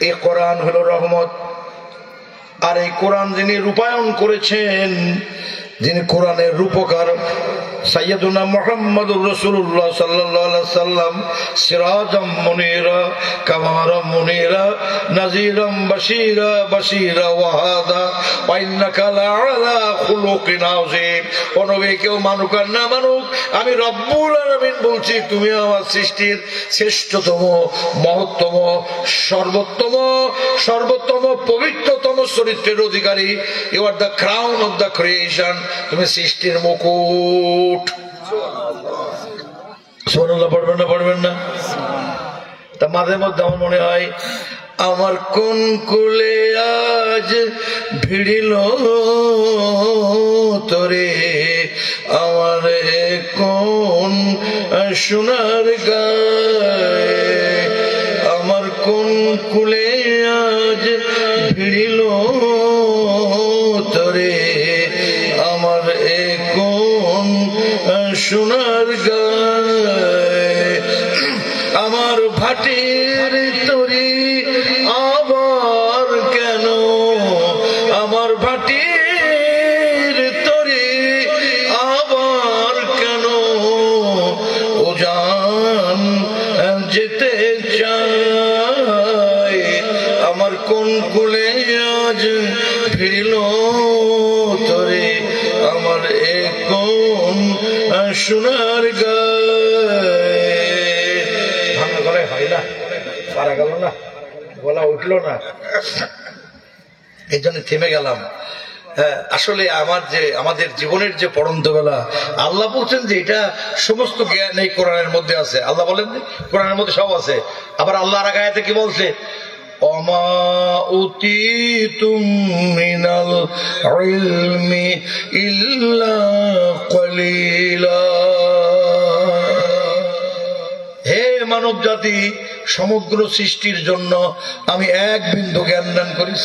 এই কোরআন হলো রহমত। আর এই কোরআন যিনি রূপায়ণ করেছেন, যিনি কোরআনের রূপকার, সাইয়্যিদুনা মুহাম্মদুর রাসূলুল্লাহ সাল্লাল্লাহু আলাইহি সাল্লাম, সিরাজাম মুনীরা কামারাম মুনীরা নাযীরাম বাশীরা বাশীরা ওয়া হাদা ওয়া ইন্নাকা লাআলা খুলুকিন আযীম। ও নবী, কেউ মানুক আর না মানুক, আমি রব্বুল আলামিন বলছি, তুমি আমার সৃষ্টির শ্রেষ্ঠতম, মহত্তম, সর্বোত্তম পবিত্রতম চরিত্রের অধিকারী। You are the crown of the creation, তুমি সৃষ্টির মুকুট। সুবহানাল্লাহ পড়বেন না? তা মাঝে মধ্যে আমার মনে হয়, আমার কোন কুলে আজ ভিড়িল তোরে, আমার কোন সোনার গায়ে, আমার কোন কুলে আজ ভিড়িল তোরে, আমার কোন সোনার গায়ে, আমার ভাটির তরি আবার কেন, আমার ভাটির তরি আবার কেন, ও জান যেতে চাই, আমার কোন কুলে আজ ফিরিল তোরে, আমার কোন সোনার গায়ে। ভাঙা গলায় হয় না, পারা গেল না, গলা উঠলো না, এই জন্য থেমে গেলাম। আসলে আমাদের জীবনের যে পড়ন্ত বেলা, আল্লাহ বলছেন যে এটা সমস্ত জ্ঞান এই কোরআনের মধ্যে আছে। আল্লাহ বলেন কোরআনের মধ্যে সব আছে। আবার আল্লাহ আর এক আয়াতে কি বলছে, ওমা উতীতুম মিনাল ইলমি ইল্লা কলিলা। হে মানব জাতি, সমগ্র সৃষ্টির জন্য আমি এক বিন্দু জ্ঞান দান করিস।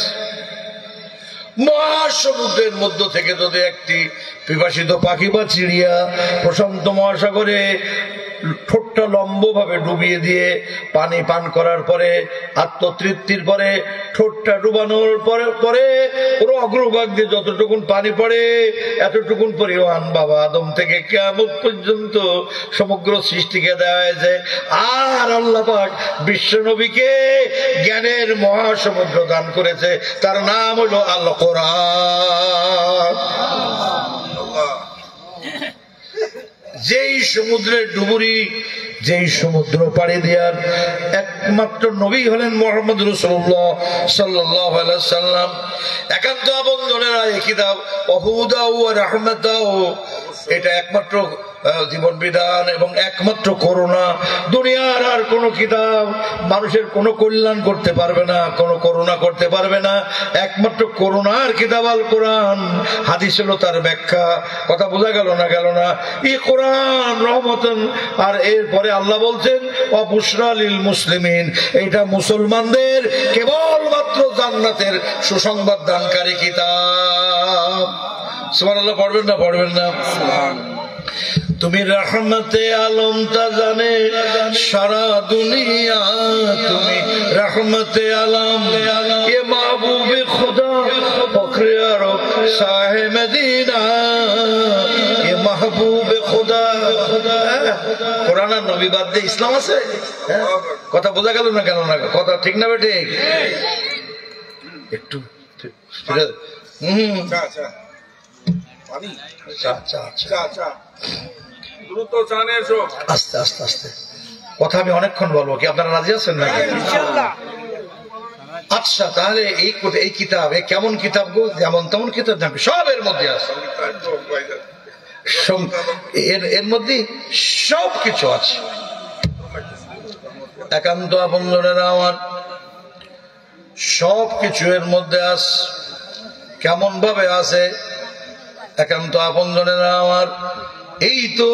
মহাসমুদ্রের মধ্য থেকে যদি একটি পিপাসিত পাখি বা চিড়িয়া প্রশান্ত মহাসাগরে ঠোঁটটা লম্ব ভাবে ডুবিয়ে দিয়ে পানি পান করার পরে, আত্মতৃপ্তির পরে, ঠোঁটটা ডুবানোর পরে ওর অগ্রভাগ দিয়ে যতটুকুন পানি পড়ে এতটুকুন পরিমাণ বাবা আদম থেকে কিয়ামত পর্যন্ত সমগ্র সৃষ্টিকে দেওয়া হয়েছে। আর আল্লাহ পাক বিশ্ব নবীকে জ্ঞানের মহাসমুদ্র দান করেছে, তার নাম হলো আল কোরআন। যেই সমুদ্রের ডুবুরি, যেই সমুদ্র পাড়ি দেওয়ার একমাত্র নবী হলেন মুহাম্মদ রাসূলুল্লাহ সাল্লাল্লাহু আলাইহি সাল্লাম। একান্ত আপনজনেরা এই কিতাব ওহুদাও ওয়া রাহমাতাও, এটা একমাত্র জীবন বিধান এবং একমাত্র করুণা। দুনিয়ার আর কোন কিতাব মানুষের কোনো কল্যাণ করতে পারবে না, কোনো করুণা করতে পারবে না। একমাত্র করুণার কিতাব আল কোরআন, হাদিস হলো তার ব্যাখ্যা। কথা বোঝা গেল না? এই কোরআন রহমতন। আর এরপরে আল্লাহ বলছেন ওয়াবুশরা লিল মুসলিমিন, এটা মুসলমানদের কেবলমাত্র জান্নাতের সুসংবাদ দানকারী কিতাব। সুবহানাল্লাহ পড়বেন না? তুমি রহমতে আলম তা জানে সারা দুনিয়া, তুমি রহমতে আলম এ মাহবুবে খুদা ফখরে আরব শাহে মদিনা, এ মাহবুবে খুদা। কোরআন আর নবী বাদ দিয়ে ইসলাম আছে? কথা বোঝা গেল না? কথা ঠিক না বেটে? একটু আস্তে আস্তে আস্তে কথা আমি অনেকক্ষণ বলবো, কি আপনারা রাজি আছেন নাকি? আচ্ছা, তাহলে এই কিতাব কেমন কিতাব গো? যেমন তেমন কিতাব থাকবে, সব এর মধ্যে আছে, এর মধ্যে সব কিছু আছে। একান্ত আপনজনেরা আমার, সব কিছু এর মধ্যে আছে। কেমন ভাবে আছে একান্ত আপনজনেরা আমার? এই তো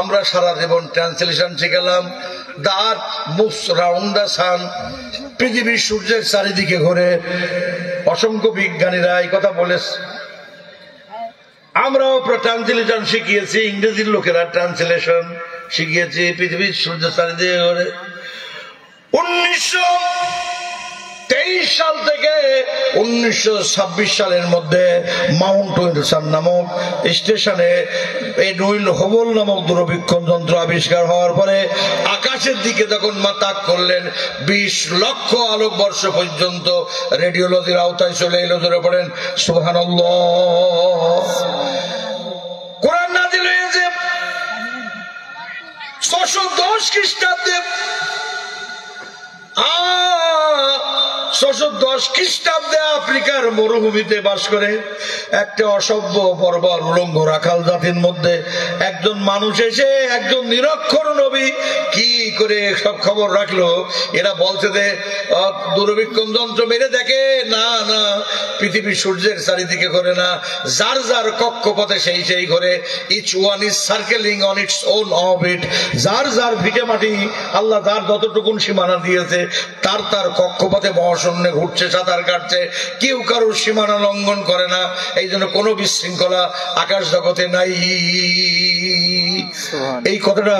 আমরা সারা জীবন ট্রান্সলেশন শিখলাম, that moves round the sun, পৃথিবীর সূর্যের চারিদিকে ঘুরে। অসংখ্য বিজ্ঞানীরা এই কথা বলেছে। আমরাও ট্রান্সলেশন শিখিয়েছি, ইংরেজির লোকেরা ট্রান্সলেশন শিখিয়েছি, পৃথিবীর সূর্যের চারিদিকে ঘুরে। 1923 সাল থেকে 1926 সালের মধ্যে মাউন্ট উইলসন নামক স্টেশনে এডউইন হবল নামক দূরবীক্ষণ যন্ত্র আবিষ্কার হওয়ার পরে আকাশের দিকে যখন তাক করলেন 20 লক্ষ আলোকবর্ষ পর্যন্ত রেডিওলজির আওতায় চলে এলো। ধরে পড়েন সুবহানাল্লাহ। কোরআন নাযিল হয়েছে 610 খ্রিস্টাব্দে। 610 খ্রিস্টাব্দে আফ্রিকার মরুভূমিতে বাস করে একটা অসভ্য বর্বর উলঙ্গ রাখাল জাতির মধ্যে একজন মানুষ এসে একজন নিরক্ষর নবী কি করে সব খবর রাখলো। এরা বলছে যে দূরবীক্ষণ যন্ত্র মেরে দেখে, না না, পৃথিবী সূর্যের চারিদিকে করে না, যার যার কক্ষপথে সেই সেই করে। Each one is circling on its own orbit. যার যার ভিটে মাটি আল্লাহ যার যতটুকুন সীমানা দিয়েছে তার তার কক্ষপথে মহাশূন্যে ঘুরছে, সাঁতার কাটছে, কেউ কারোর সীমানা লঙ্ঘন করে না। এই জন্য কোনো বিশৃঙ্খলা আকাশ জগতে নাই। এই কথাটা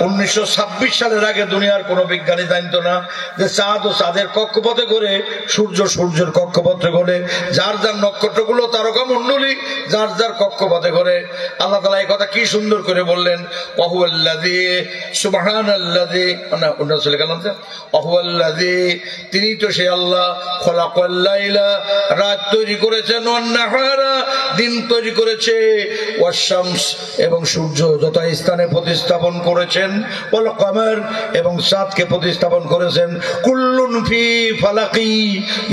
1926 সালের আগে দুনিয়ার কোন বিজ্ঞানী জানতো না যে চাঁদ ও চাঁদের কক্ষপথে ঘোরে, সূর্য সূর্যের কক্ষপথে ঘোরে, যার যার নক্ষত্রগুলো তারকা মণ্ডলী যার যার কক্ষপথে ঘোরে। আল্লাহ তাআলা এই কথা কি সুন্দর করে বললেন, ওয়াহুয়াল্লাযী সুবহানাল্লাযী, না ওটা চলে গেলাম, ওয়াহুয়াল্লাযী, তিনি তো সেই আল্লাহ, খলাকাল লাইলা, রাত তৈরি করেছেন, ওয়ান নাহারা, দিন তৈরি করেছে, ওয়াশ শামস, এবং সূর্য যত স্থানে প্রতিস্থাপন করেছেন, ওয়াল কমার, এবং চাঁদকে প্রতিস্থাপন করেছেন, কুল্লুন ফি ফালাকি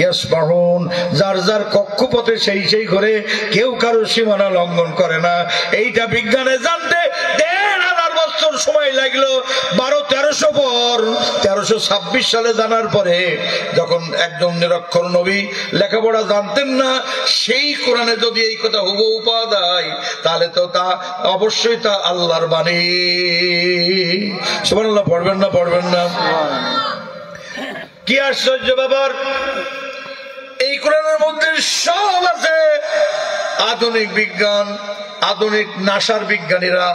ইয়াসবাহুন, যার যার কক্ষপথে সেই সেই করে, কেউ কারো সীমানা লঙ্ঘন করে না। এইটা বিজ্ঞানে জানতে 1500 বছর সময় লাগলো। 1200-1300 পর 1326 সালে জানার পরে যখন একজন নিরক্ষর নবী লেখাপড়া জানতেন না, সেই কোরআনে যদি এই কথা হুবহু পাওয়া যায় তাহলে তো তা অবশ্যই তা আল্লাহর বাণী। সুবহানাল্লাহ পড়বেন না? পড়বেন না? কি আশ্চর্য ব্যাপার! এই কোরআনের মধ্যে সব আছে। আধুনিক বিজ্ঞান, আধুনিক নাসার বিজ্ঞানীরা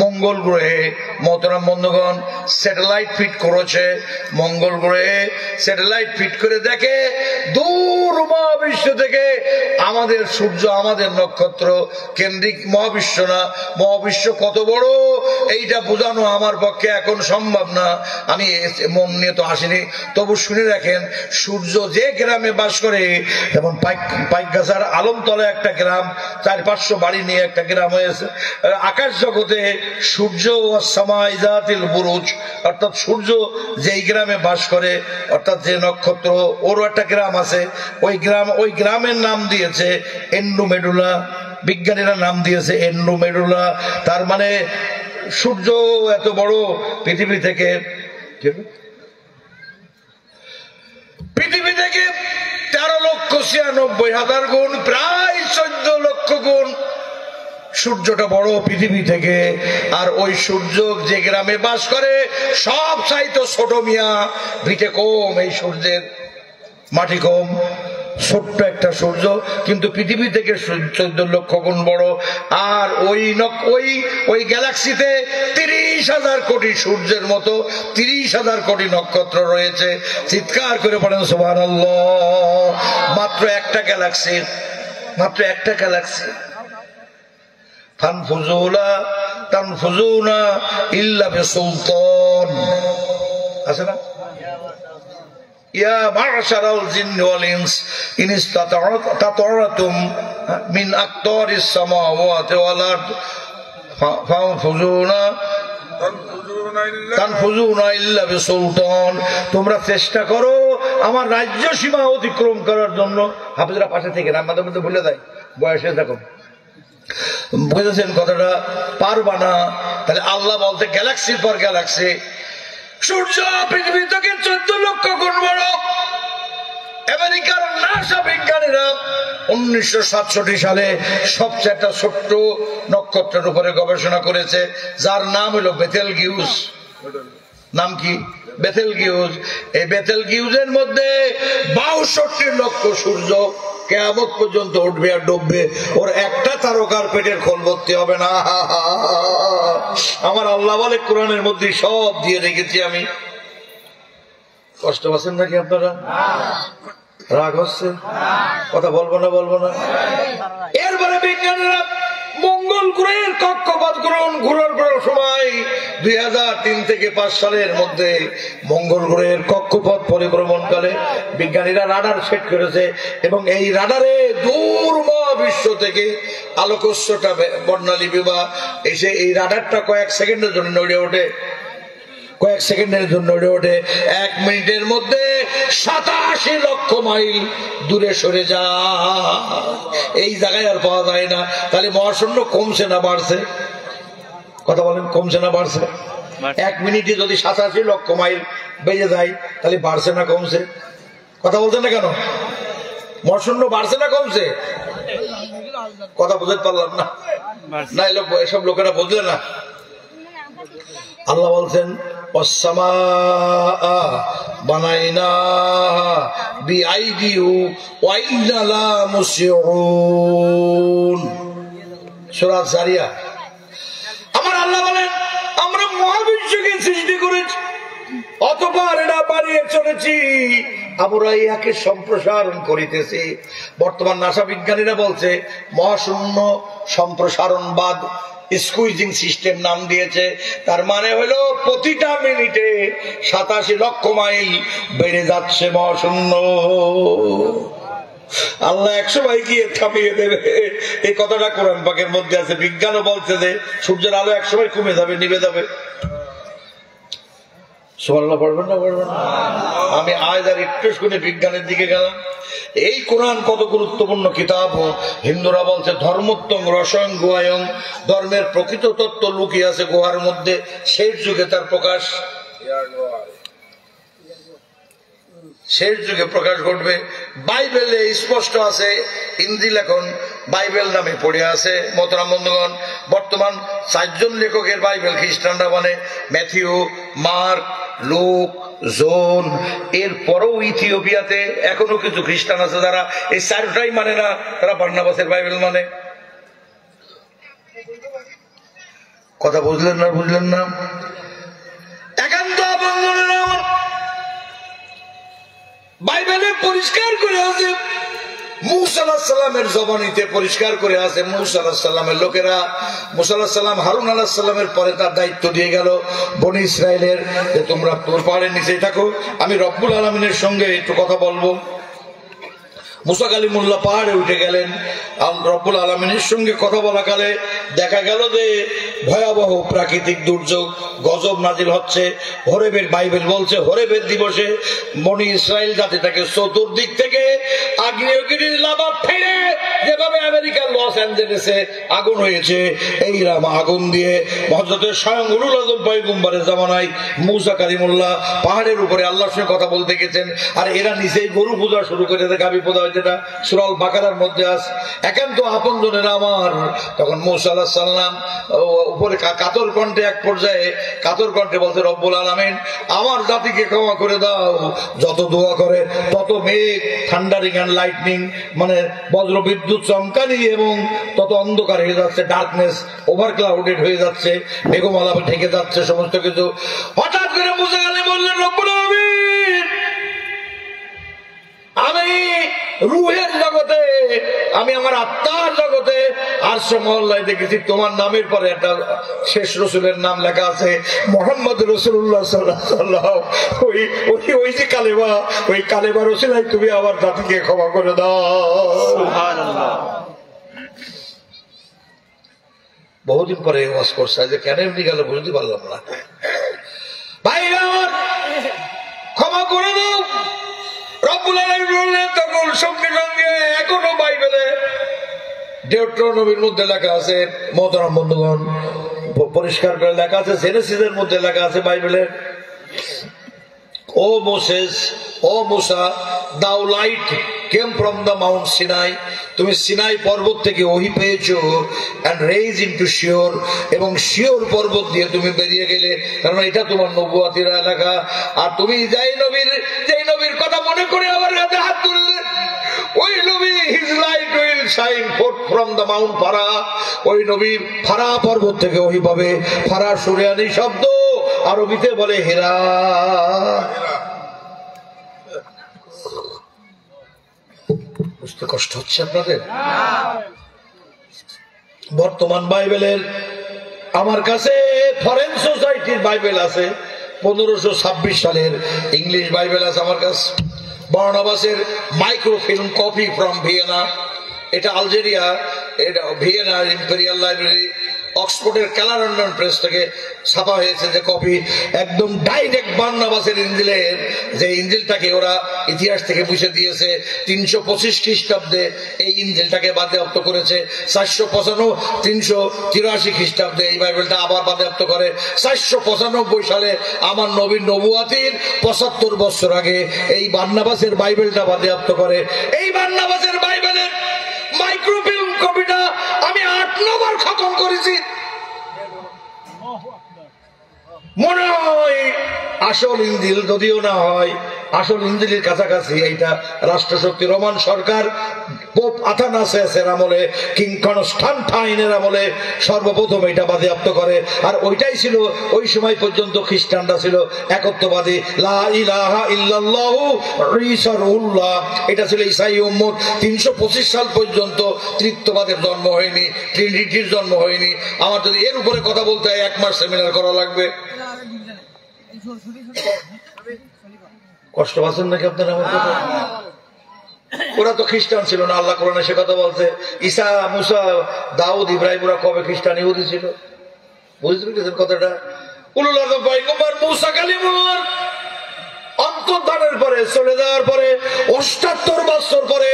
মঙ্গল গ্রহে, মোহতারাম বন্ধুগণ, স্যাটেলাইট ফিট করেছে। মঙ্গল গ্রহে স্যাটেলাইট ফিট করে দেখে দূর মহাবিশ্ব থেকে আমাদের সূর্য, আমাদের নক্ষত্র কেন্দ্রিক মহাবিশ্ব না, মহাবিশ্ব কত বড় এইটা বোঝানো আমার পক্ষে এখন সম্ভব না। আমি মন নিয়ে তো আসিনি, তবু শুনে রাখেন, সূর্য যে গ্রামে বাস করে, যেমন পাইকগাছার আলমতলা একটা গ্রাম, 400-500 বাড়ি নিয়ে একটা গ্রাম হয়েছে। আকাশ জগতে সূর্য ওয়াস-সামাই যাতিল বুরুজ, অর্থাৎ সূর্য যেই গ্রামে বাস করে, অর্থাৎ যে নক্ষত্র, ওরও একটা গ্রাম আছে। ওই গ্রামের নাম দিয়েছে এন্ডোমেডুলা। বিজ্ঞানীরা নাম দিয়েছে এন্ডোমেডুলা। তার মানে সূর্য এত বড়, পৃথিবী থেকে 13,96,000 গুণ, প্রায় 14 লক্ষ গুণ সূর্যটা বড় পৃথিবী থেকে। আর ওই সূর্য যে গ্রামে বাস করে সব চাইতো ছোট মিয়া, ভিটে কম, এই সূর্যের মাটি কম, ছোট্ট একটা সূর্য, কিন্তু পৃথিবী থেকে 14 লক্ষ গুণ বড়। আর ওই গ্যালাক্সিতে 30,000 কোটি সূর্যের মতো 30,000 কোটি নক্ষত্র রয়েছে। চিৎকার করে পড়েন সুবহানাল্লাহ! মাত্র একটা গ্যালাক্সি, মাত্র একটা গ্যালাক্সি। তানফুজুনা ইল্লা বিসুলতান, আছে না? ইয়া মা'শারাল জিন্নি ওয়াল ইনস ইন ইসতাতা'তুম মিন আকতারিস সামাওয়াতি ওয়াল আরদ তানফুজুনা ইল্লা বিসুলতান, তোমরা চেষ্টা করো আমার রাজ্য সীমা অতিক্রম করার জন্য। হাফেজরা পাশে থেকে না, মাঝে মধ্যে ভুলে যায়, বয়সে দেখো, বুঝেছেন কথাটা? পারবা না। তাহলে আল্লাহ বলতে গ্যালাক্সির পর গ্যালাক্সি, সূর্য পৃথিবী থেকে 14 লক্ষ গুণ বড়। আমেরিকার নাসা বিজ্ঞানীরা 1967 সালে সবচেয়ে একটা ছোট্ট নক্ষত্রের উপরে গবেষণা করেছে, যার নাম হলো বেথেলগিউস। নাম কি? বেথেলগিউস। এই বেথেলগিউসের মধ্যে 62 লক্ষ সূর্য কিয়ামত পর্যন্ত উঠবে আর ডুববে, ওর একটা তারকার পেটের খোল ভর্তি হবে না। আমার আল্লাহ বলে কোরআনের মধ্যে সব দিয়ে রেখেছি আমি। কষ্ট পাচ্ছেন নাকি আপনারা? রাগ হচ্ছে? কথা বলবো না? এরপরে বিজ্ঞানীরা মঙ্গল গ্রহের কক্ষপথ ঘুরার সময় 2003 থেকে 5 সালের মধ্যে মঙ্গল গ্রহের কক্ষপথ পরিভ্রমণকালে বিজ্ঞানীরা রাডার সেট করেছে এবং এই রাডারে দূর মহাবিশ্ব থেকে আলোকস্যটা বর্ণালী বিভা এসে এই রাডারটা কয়েক সেকেন্ডের জন্য নড়ে ওঠে। 1 মিনিটের মধ্যে 87 লক্ষ মাইল দূরে সরে যায়। এই জায়গায় আর পাওয়া যায় না। তাহলে মহাশূন্য কমছে না বাড়ছে? কথা বলেন, কমছে না বাড়ছে? 1 মিনিটে যদি 87 লক্ষ মাইল বেজে যায় তাহলে বাড়ছে না কমছে? কথা বলছেন না কেন? মহাশূন্য বাড়ছে না কমছে? কথা বুঝতে পারলাম না। না এসব লোকেরা বুঝলে না। আল্লাহ বলছেন বানাইনাহা বিআইদিহি ওয়া ইন্না লা মুসিউন। সূরা যারিয়াত। আমার আল্লাহ বলেন আমরা মহাবিশ্বকে সৃষ্টি করেছি, অতঃপর এটা বাড়িয়ে চলেছি, আমরা ইয়াকে সম্প্রসারণ করিতেছি। বর্তমান নাসা বিজ্ঞানীরা বলছে মহাশূন্য সম্প্রসারণবাদ, স্কুইজিং সিস্টেম নাম দিয়েছে। তার মানে হলো প্রতিটা মিনিটে 87 লক্ষ মাইল বেড়ে যাচ্ছে মহাশূন্য। আল্লাহ 100 ভাই গিয়ে থামিয়ে দেবে, এই কথাটা কোরআন পাকের মধ্যে আছে। বিজ্ঞানও বলছে যে সূর্যের আলো 100 ভাই কমে যাবে, নিভে যাবে। সুবহানাল্লাহ পড়বেন না? আমি আজ আর একটু শুনে বিজ্ঞানের দিকে গেলাম। এই কোরআন কত গুরুত্বপূর্ণ কিতাব। হিন্দুরা বলছে ধর্মোত্তম রসয়ং গুহায়ং, ধর্মের প্রকৃত তত্ত্ব লুকিয়ে আছে গুহার মধ্যে, শেষ যুগে তার প্রকাশ, শেষ যুগে প্রকাশ ঘটবে। বাইবেলে স্পষ্ট আছে, ইনজিল এখন বাইবেল নামে পড়ে আছে। মোহতারাম বন্ধুগণ, বর্তমান 4 জন লেখকের বাইবেল খ্রিস্টানরা মানে ম্যাথিউ, মার্ক, লুক, জন। এরপরও ইথিওপিয়াতে এখনো কিছু খ্রিস্টান আছে যারা এই 4টাই মানে না, তারা বার্নাবাসের বাইবেল মানে। কথা বুঝলেন না? একান্ত বাইবেলে পরিষ্কার করে আছে, মূসা আলাইহিস সালামের জবানিতে পরিষ্কার করে আছে। মূসা আলাইহিস সালামের লোকেরা, মূসা আলাইহিস সালাম হারুন আলাইহিস সালামের পরে তার দায়িত্ব দিয়ে গেল বনি ইসরায়েলের, যে তোমরা তোর পাহাড়ের নিচে থাকো, আমি রব্বুল আলামিনের সঙ্গে একটু কথা বলবো। মুসা কালিমুল্লাহ পাহাড়ে উঠে গেলেন, রব্বুল আলামিনের সঙ্গে কথা বলাকালে দেখা গেল যে ভয়াবহ প্রাকৃতিক দুর্যোগ, গজব নাজিল হচ্ছে। হরেবের বাইবেল বলছে হরেবের দিবসে বনি ইসরায়েল জাতিটাকে চতুর্দিক থেকে আগ্নেয়গিরির লাভা ফেলে, যেভাবে আমেরিকার লস অ্যাঞ্জেলেসে আগুন হয়েছে, এই রাম আগুন দিয়ে হযরতের স্বয়ং উলুল আযম পয়গম্বরের জামানায় মুসা কালিমুল্লাহ পাহাড়ের উপরে আল্লাহর সঙ্গে কথা বলতে গেছেন। আর এরা নিজেই গরু পূজা শুরু করে দেয়, গাভী পূজা, যেটা সূরা আল বাকারার মধ্যে আছে। একান্ত আপনজনেরা আমার, তখন মূসা আলাইহিস সালাম উপরে কাতর কণ্ঠে, এক পর্যায়ে কাতর কণ্ঠে বলতে, রব্বুল আলামিন আমার জাতিকে ক্ষমা করে দাও। যত দোয়া করে তত মেঘ, থান্ডারিং এন্ড লাইটনিং, মানে বজ্র বিদ্যুৎ চমকানি, এবং তত অন্ধকার হয়ে যাচ্ছে, ডার্কনেস, ওভার ক্লাউডেড হয়ে যাচ্ছে, মেঘমালা ঢেকে যাচ্ছে সমস্ত কিছু। হঠাৎ করে মুসা কালিম বললেন, রব্বুল আলামিন আমি রূহের জগতে, আমি আমার আত্মার জগতে আরশে মহল্লায় দেখেছি তোমার নামের পরে একটা শেষ রসুলের নাম লেখা আছে, মুহাম্মদ রাসূলুল্লাহ সাল্লাল্লাহু আলাইহি ওয়াসাল্লাম। ওই যে কালেমা, ওই কালেমার ওসিলায় তুমি আমার জাতিকে ক্ষমা করে দাও। সুবহানাল্লাহ। বহুদিন পরে ওয়াজ করছে, যে কেন এমনি গেল বুঝতে পারলাম না। ভাই আমার ক্ষমা করে দাও। রব্বুল আলামিন বললেন তখন সঙ্গে সঙ্গে, এখনো বাইবেলে ডেউট্রোনমির মধ্যে লেখা আছে, মোহতারাম বন্ধুগণ, পরিষ্কার করে লেখা আছে, জেনেসিসের মধ্যে লেখা আছে বাইবেলের, ও মোসেস, ও মুসা, thou light came from the Mount Sinai, তুমি সিনাই পর্বত থেকে ওহী পেয়েছো, and raised into শিওর, এবং শিওর পর্বত দিয়ে তুমি বেরিয়ে গেলে, কারণ এটা তোমার নবুয়তের এলাকা। আর তুমি যেই নবীর কথা মনে করে আমার হাতে হাত তুললে, ওই নবী his light will shine forth from the Mount ফারা, ওই নবী ফারা পর্বত থেকে ওহী পাবে। ফারা সুরিয়ানি শব্দ, আরবিতে বলে হেরা। কষ্ট হচ্ছে আপনাদের? বর্তমান বাইবেলের আমার কাছে ফরেন সোসাইটির বাইবেল আছে, 1526 সালের ইংলিশ বাইবেল আছে আমার কাছে। বার্নাবাসের মাইক্রোফিল্ম কপি ফ্রম ভিয়েনা, এটা আলজেরিয়া, এটা ভিয়েনা ইম্পেরিয়াল লাইব্রেরি, অক্সফোর্ডের ক্যালারন্ডন প্রেস থেকে ছাপা হয়েছে যে কপি, একদম ডাইরেক্ট বার্নাবাসের ইঞ্জিলের, যে ইঞ্জিলটাকে ওরা ইতিহাস থেকে মুছে দিয়েছে 325 খ্রিস্টাব্দে এই ইঞ্জিলটাকে বাজেয়াপ্ত করেছে। 383 খ্রিস্টাব্দে এই বাইবেলটা আবার বাজেয়াপ্ত করে। 495 সালে আমার নবীর নবুয়াতির 75 বছর আগে এই বার্নাবাসের বাইবেলটা বাজেয়াপ্ত করে। এই বার্নাবাসের বাইবেলের মাইক্রোফিল্ম কপিটা আমি 8-9 বার খতম করেছি। মনে হয় আসল ইঞ্জিল, যদিও না হয় আসল ইঞ্জিলের কাছাকাছি। এইটা রাষ্ট্রশক্তি রোমান সরকার পোপ আথানাসিয়াসের আমলে, কিং কনস্টান্টাইনের আমলে সর্বপ্রথম এটা বাজেয়াপ্ত করে। আর ওইটাই ছিল ওই সময় পর্যন্ত খ্রিস্টানরা ছিল একত্ববাদী, লা ইলাহা ইল্লাল্লাহু ঈসাউল্লাহ, এটা ছিল ঈসাই উম্মত। 325 সাল পর্যন্ত তৃত্ববাদের জন্ম হয়নি, ট্রিনিটির জন্ম হয়নি। আমার যদি এর উপরে কথা বলতে হয় 1 মাস সেমিনার করা লাগবে। কষ্ট পাচ্ছেন নাকি আপনারা আমার কথা? ওরা তো খ্রিস্টান ছিল না, আল্লাহ কোরআনে সে কথা বলছে। ঈসা, মুসা, দাউদ, ইব্রাহিম ওরা কবে খ্রিস্টান ইহুদি ছিল? বুঝতে পেরেছেন কথাটা? উলুল আযম পয়গম্বর মুসা কালিমুল্লাহ অন্তর্ধানের পরে, চলে যাওয়ার পরে 78 বছর পরে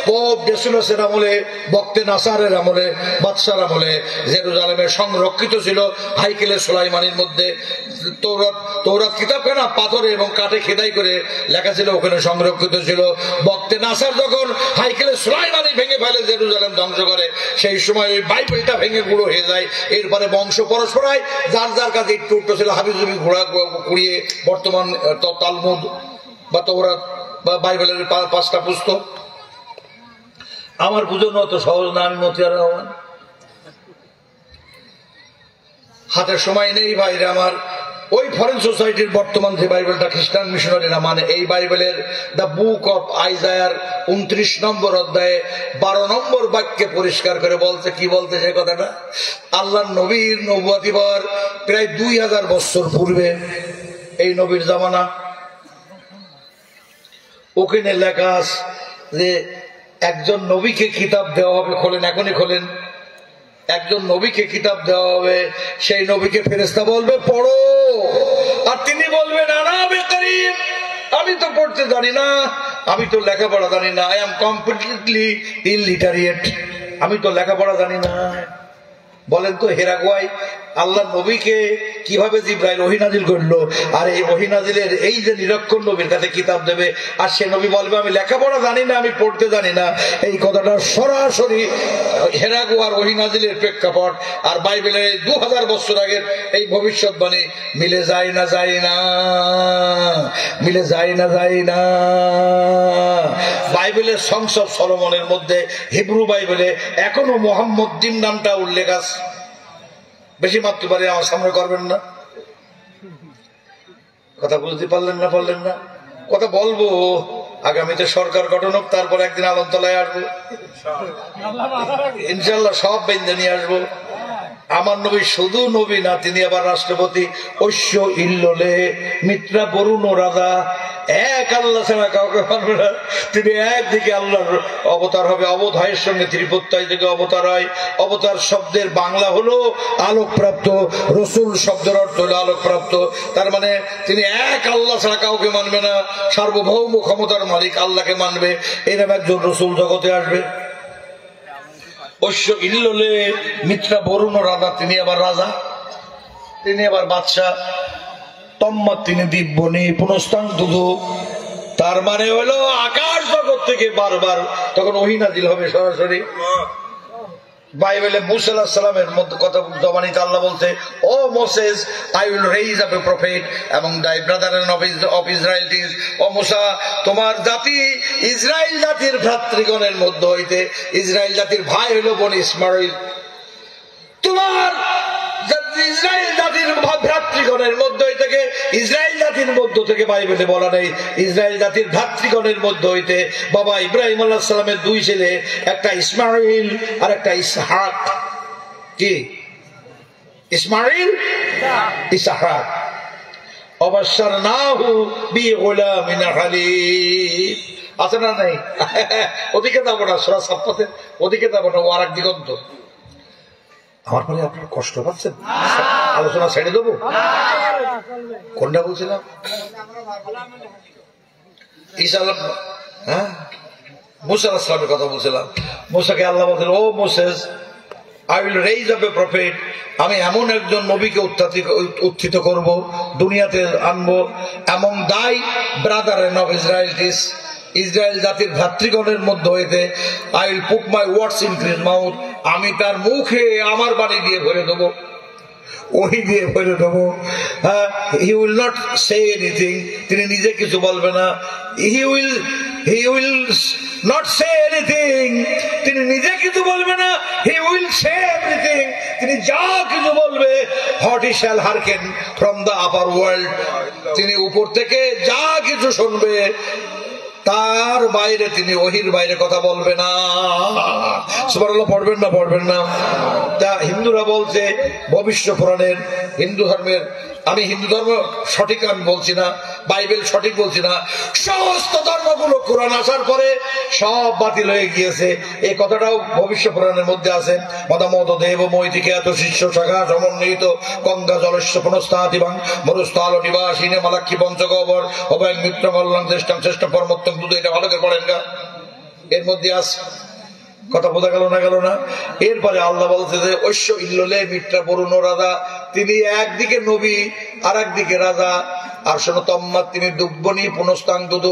পোপ ডেসিমাসের আমলে, বক্তে নাসারের আমলে, বাদশার আমলে জেরুজালেমে সংরক্ষিত ছিল হাইকেলে সুলাইমানির মধ্যে। তৌরাত কিতাবখানা পাথরে এবং কাঠে খোদাই করে লেখা ছিল, ওখানে সংরক্ষিত ছিল। বক্তে নাসার যখন হাইকেলে সুলাইমানি ভেঙে ফেলে, জেরুজালেম ধ্বংস করে, সেই সময় ওই বাইবেলটা ভেঙে গুঁড়ো হয়ে যায়। এরপরে বংশ পরস্পরায় যার যার কাছে একটু উঠতে ছিল হাবিজুবি ঘোড়া কুড়িয়ে বর্তমান তালমুদ বা তৌরাত বা বাইবেলের 5টা পুস্তক। আমার বুঝানো অত সহজ না, আমি মতিয়ার রহমান। হাতের সময় নেই ভাইরা আমার। ওই ফরেন সোসাইটির বর্তমান যে বাইবেলটা খ্রিস্টান মিশনারিরা মানে, এই বাইবেলের দ্য বুক অফ আইজায়ার 29 নম্বর অধ্যায়ে 12 নম্বর বাক্যে পরিষ্কার করে বলছে, কি বলতে সে কথাটা? আল্লাহর নবীর নবুয়াতি পাওয়ার প্রায় 2000 বছর পূর্বে, এই নবীর জামানা, ওখানে লেখা আছে যে একজন নবীকে কিতাব দেওয়া হবে। খোলেন, এখনই খোলেন। একজন নবীকে কিতাব দেওয়া হবে, সেই নবীকে ফেরেশতা বলবে পড়ো, আর তিনি বলবেন আনা বেকারিম, আমি তো পড়তে জানি না, আমি তো লেখাপড়া জানি না, আই এম কমপ্লিটলি ইলিটারেট, আমি তো লেখাপড়া জানি না। বলেন তো হেরাগুয়াই আল্লাহ নবীকে কিভাবে জিবরাইল ওহী নাজিল করলো? আর এই ওহী নাজিলের এই যে নিরক্ষর নবীর কাছে কিতাব দেবে, আর সে নবী বলবে আমি লেখাপড়া জানি না, আমি পড়তে জানি না। এই কথাটা সরাসরি হেরাগুয়ার ওহী নাজিলের প্রেক্ষাপট আর বাইবেলের 2000 বছর আগের এই ভবিষ্যৎবাণী মিলে যায় না, যায় না, মিলে যায় না, যায় না। বাইবেলের সংস অফ সলোমনের মধ্যে, হিব্রু বাইবেলে এখনো মোহাম্মদ দিন নামটা উল্লেখ আছে। বেশি মারতে পারে, আমার সামনে করবেন না। কথা বুঝতে পারলেন না? পারলেন না? কথা বলবো, আগামীতে সরকার গঠন হোক, তারপর একদিন আলমতলায় আসবো ইনশাল্লাহ, সব বেঁধে নিয়ে আসবো। আমার নবী শুধু নবী না, তিনি আবার রাষ্ট্রপতি। ঐশ্য ইল্লোলে মিত্রা বরুণ রাজা, এক আল্লাহ ছাড়া কাউকে মানবে না। তিনি একদিকে আল্লাহর অবতার হবে, অবধায়ের সঙ্গে ত্রিপত্তায় থেকে অবতার হয়। অবতার শব্দের বাংলা হলো আলোকপ্রাপ্ত, রসুল শব্দের অর্থ হলো আলোকপ্রাপ্ত। তার মানে তিনি এক আল্লাহ ছাড়া কাউকে মানবে না, সার্বভৌম ক্ষমতার মালিক আল্লাহকে মানবে। এরকম একজন রসুল জগতে আসবে। ঐশ্য ইল্লোলে মিত্রা বরুণ রাজা, তিনি আবার রাজা, তিনি আবার বাদশাহ। তম্মা তিনি দিব্যনি পুনস্তান দুধু, তার মানে হলো আকাশ জগৎ থেকে বারবার তখন ওহী নাজিল হবে সরাসরি। বাইবেলে মুসা আলাইহিস সালামের মধ্যে কথা জবানিতে আল্লাহ বলতে, O Moses, I will raise up a prophet among thy brothers of Israel. ও মুসা, তোমার জাতি ইসরায়েল জাতির ভ্রাতৃগণের মধ্যে হইতে, ইসরায়েল জাতির ভাই হলো বনি ইসমাঈল, তোমার ইসরায়েল জাতির ভ্রাতৃগণের মধ্যে থেকে, ইসরায়েল জাতির মধ্য থেকে বাইবেলে বলা নেই। ইসরায়েল জাতির ভ্রাতৃগণের মধ্যে হইতে বাবা ইব্রাহিম আলাইহিস সালামের দুই ছেলে, একটা ইসমাইল আর একটা ইসহাক। কি ইসমাইল ইসহাক। অবশ্যরনাহু বিগুলামিন হালিম। আছে না নাই? ওদিকে যাবো না, সূরা সাফফাতের ওদিকে যাবো না, ও আরেক দিগন্ত। আমার পরে আপনারা কষ্ট পাচ্ছেন? আলোচনা ছেড়ে দেবো? কোনটা বলছিলাম? ঈসা হ্যাঁ মুসা আলাইহিস সালামের কথা বলছিলাম। মুসাকে আল্লাহ বলছেন, ও Moses, I will raise up a prophet. আমি এমন একজন নবীকে উত্থিত করব, দুনিয়াতে আনবো, among thy brethren of Israel, Israel জাতির ভ্রাতৃগণের মধ্যে হইতে I will put my words in his mouth. আমি তার মুখে আমার বাণী দিয়ে ভরে দেবো, ওহি দিয়ে ভরে দেবো। He will not say anything. তিনি নিজে কিছু বলবে না। He will not say anything. তিনি নিজে কিছু বলবে না। He will say everything. তিনি যা কিছু বলবে, what he shall hearken from the upper world. তিনি উপর থেকে যা কিছু শুনবে, তার বাইরে তিনি ওহির বাইরে কথা বলবে না। সুবহানাল্লাহ পড়বেন না? পড়বেন না? তা হিন্দুরা বলছে ভবিষ্য পুরাণের, হিন্দু ধর্মের, আমি হিন্দু ধর্ম সঠিক আমি বলছি না, বাইবেল সঠিক বলছি না, সমস্ত ধর্মগুলো কোরআন আসার পরে সব বাতিল হয়ে গিয়েছে, এই কথাটাও ভবিষ্য পুরাণের মধ্যে আছে। মদামত দেব মৈতিকে এত শিষ্য শাখা সমন্বিত গঙ্গা জলস্য পুনস্তাতিবাং মরুস্থল নিবাসীনে মালাক্ষী পঞ্চগবর অভয় মিত্র মল্লাং শ্রেষ্ঠং শ্রেষ্ঠ পরমোত্তম দুধ। এটা ভালো করে পড়েন গা, এর মধ্যে আছে। কথা বোঝা গেল না? গেল না? এরপরে আল্লাহ বলছে যে ঐশ্য ইল্ললে মিত্রা বরুণ রাজা, তিনি একদিকে নবী আর একদিকে রাজা। আর শোনো, তম্মাত তিনি দুব্বনি পুনস্তাং দুধ,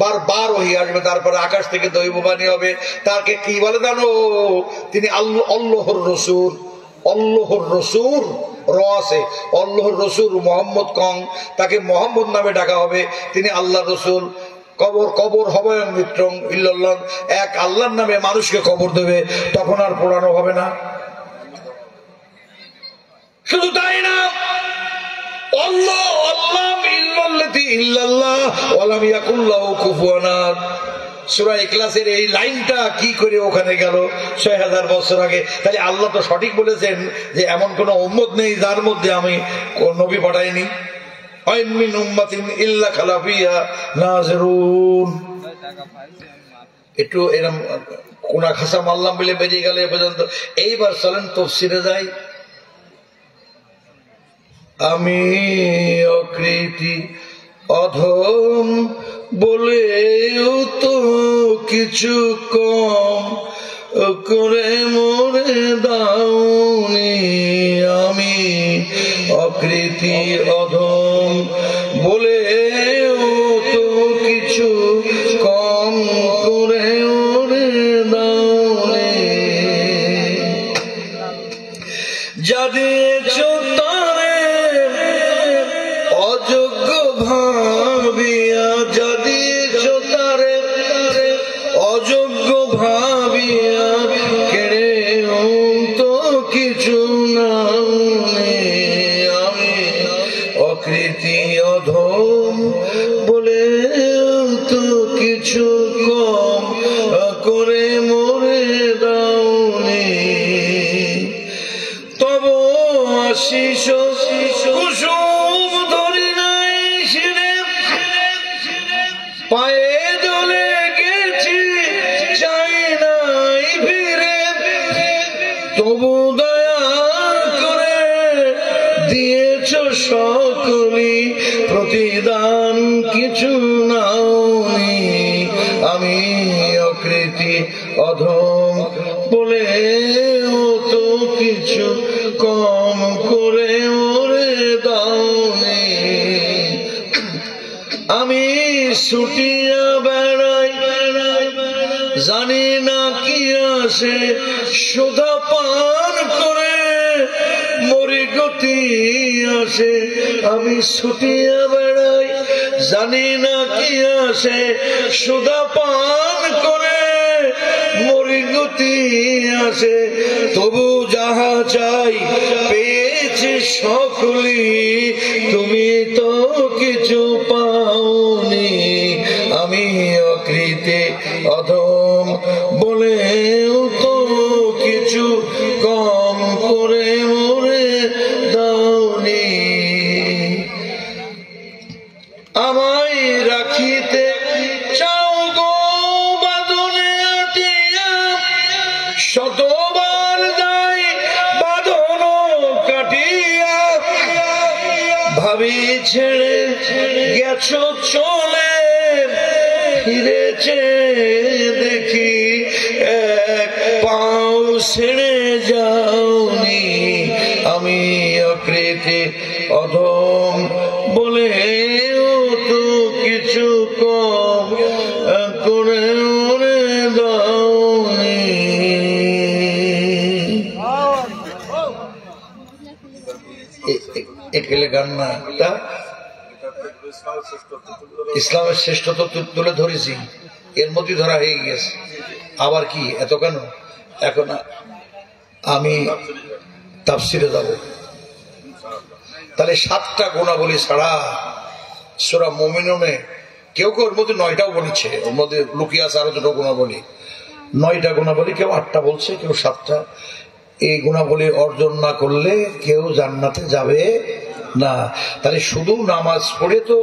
বারবার ওহি আসবে, তারপরে আকাশ থেকে দৈববাণী হবে। তাকে কি বলে জানো? তিনি আল্লাহর রসুল। আল্লাহর রসুল র আছে, আল্লাহর রসুল মোহাম্মদ কং, তাকে মোহাম্মদ নামে ডাকা হবে। তিনি আল্লাহ রসুল। কবর কবর হবে মিত্রং ইল্লাল্লাহ, এক আল্লাহর নামে মানুষকে কবর দেবে, তখন আর পোড়ানো হবে না। শুধু তাই না, আল্লাহ আল্লাহ ইল্লাল্লাহি ইল্লাল্লাহ ওয়ালাম ইয়াকুল লাহু কুফুয়ান আহাদ। সূরা ইখলাসের এই লাইনটা কি করে ওখানে গেল ৬০০০ বছর আগে? তাহলে আল্লাহ তো সঠিক বলেছেন যে এমন কোন উম্মত নেই যার মধ্যে আমি কোন নবী পাঠাইনি। একটু এরকম কোনা খাসা মারলাম বলে বেরিয়ে গেল এ পর্যন্ত। এইবার চলেন তাফসীরে যাই। আমি অকৃতি অধম বলেও তো কিছু কম করে মরে দাওনি। আমি অকৃতি অধম বলেও তো কিছু কম করে মরে দাওনি। যা দিয়েছ তারে অযোগ্য ভাবিয়া, যা দিয়েছ তারে অযোগ্য ভাবিয়া, কেড়ে তো কিছু নাওনি। আমি অকৃতি অধম বলে তো কিছু কম করে মরে দাওনি। তব আশিস কুসুম ধরি নাই শিরে, পায়ে দলে গেছি চাই নাই ফিরে। তবু দয়া করে দিয়েছ সকলি, প্রতিদান কিছু নাওনি। আমি অকৃতি অধম বলে তো কিছু কম করে মরে দাওনি। আমি ছুটিয়া বেড়াই জানি না কি আসে, সুধা পান করে মরি গতি আসে। আমি ছুটিয়া বেড়াই জানি না কি আসে, সুধা পান করে মরি গতি আসে। তবু যাহা চাই পেয়েছি সকলি তুমি তো কিছু পাওনি, আমি অকৃতি অধম বলেও তো কিছু কম করে মরে দাওনি। আমায় রাখিতে চাও গো বাঁধনে আটিয়া, শতবার যাই বাঁধন কাটিয়া, ভাবি ছেড়ে গেছো চলে, ফিরেছে দেখি এক পাও ছেড়ে যাওনি, আমি অকৃতি অধম বলে তো কিছু কম করে মরে দাওনি। একেলে গান না, ইসলামের শ্রেষ্ঠত্ব তুলে ধরেছি, এর মধ্যে ধরা হয়ে গেছে। আবার কি এত কেন? এখন আমি তাফসিরে যাব, তাহলে 7টা গুণাবলী ছাড়া সূরা মুমিনুনে কেউ কেউ ওর মধ্যে 9টাও বলেছে, ওর মধ্যে লুকিয়ে আছে আরো 2টো গুণাবলী, 9টা গুণাবলী, কেউ 8টা বলছে, কেউ 7টা। এই গুণাবলী অর্জন না করলে কেউ জান্নাতে যাবে না। তাহলে শুধু নামাজ পড়ে তো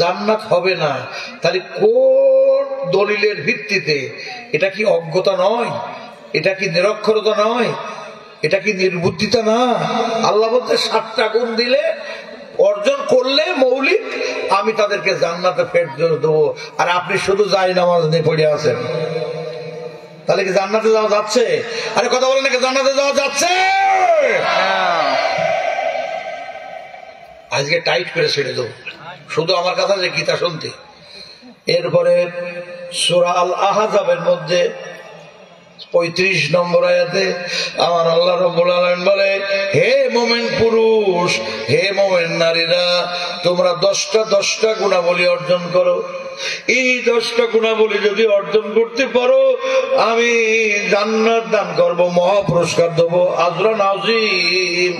জান্নাত হবে না, তাহলে কোন দলিলের ভিত্তিতে? এটা কি অজ্ঞতা নয়? এটা কি নিরক্ষরতা নয়? এটা কি নির্বুদ্ধিতা না? আল্লাহ বলতে 7টা গুণ দিলে, অর্জন করলে মৌলিক, আমি তাদেরকে জান্নাতে ফেরত দেবো। আর আপনি শুধু যাই নামাজ নিয়ে পড়ে আছেন, তাহলে কি জান্নাতে যাওয়া যাচ্ছে? আরে কথা বলেন নাকি জান্নাতে যাওয়া যাচ্ছে? আজকে টাইট করে ছেড়ে দেবো, শুধু আমার কথা যে গীতা শুনতে। এরপরে সূরা আল আহজাবের মধ্যে 35 নম্বর আয়াতে আমার আল্লাহ রাব্বুল আলামিন বলে, হে মুমিন পুরুষ, হে মুমিন নারীরা, তোমরা 10টা গুণাবলী অর্জন করো। এই 10টা গুণাবলী যদি অর্জন করতে পারো, আমি জান্নাত দান করব, মহা পুরস্কার দেবো, আজরান আযীম,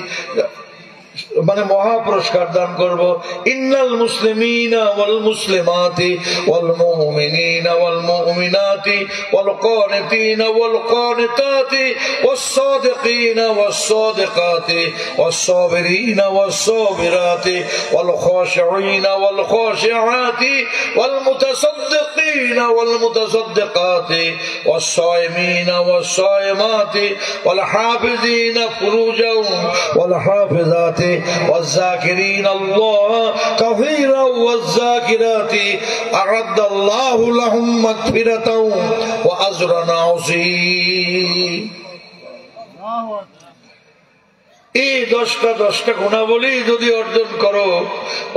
মানে মহা পুরস্কার দান করব। ইন্নাল মুসলিমিনা ওয়াল মুসলিমাতি ওয়াল মুমিনিনা ওয়াল মুমিনাতি ওয়াল কানিতিনা ওয়াল কানিতাতি ওয়াস সাদিকিনা ওয়াস সাদিকাতি ওয়াস সাবিরিনা ওয়াস সাবিরাতি ওয়াল খাশিঈনা ওয়াল খাশিআতি ওয়াল মুতাসাদ্দিকিনা ওয়াল মুতাসাদ্দিকাতি ওয়াস সাইমিনা ওয়াস সাইমাতি ওয়াল হাফিজিনা ফুরুজাহুম ওয়াল হাফিজাতি والذاكرين الله كثيرا والذاكرات أعد الله لهم مغفرة وأجرا عظيما। এই 10টা গুণাবলী যদি অর্জন করো,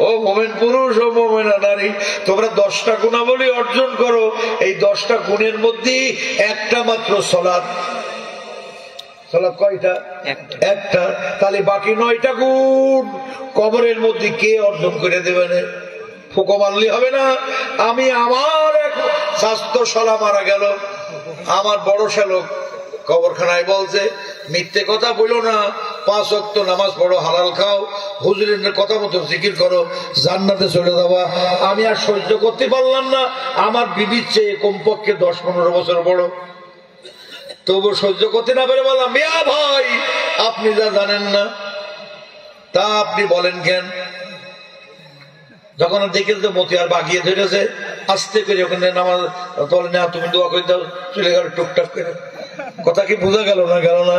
ও মুমিন পুরুষ ও মুমিনা নারী, তোমরা 10টা গুণাবলী অর্জন করো। এই 10টা গুণের মধ্যে একটা মাত্র সালাত। সালাত কয়টা? একটা। তাহলে বাকি 9টা গুণ কবরের মধ্যে কে অর্জন করে দেবেন? ফুকো মারলে হবে না। আমি আমার এক স্বাস্থ্যশালা মারা গেল, আমার বড় শ্যালক কবরখানায় বলছে, মিথ্যে কথা বলো না, 5 ওয়াক্ত নামাজ পড়ো, হালাল খাও, হুজুরের কথা মতো জিকির করো, জান্নাতে চলে যাবা। আমি আর সহ্য করতে পারলাম না, আমার বিবির চেয়ে কমপক্ষে 10-15 বছর বড়, তবু সহ্য করতে না পেরে বললাম, মিয়া ভাই আপনি যা জানেন না তা আপনি বলেন কেন? যখন দেখে যে মতি আর বাগিয়ে ধরেছে, আস্তে করে ওখানে নামাজ তোলে না, তুমি দোয়া করে দাও, চলে গেল টুকটাক করে। কথা কি বোঝা গেল না? গেল না?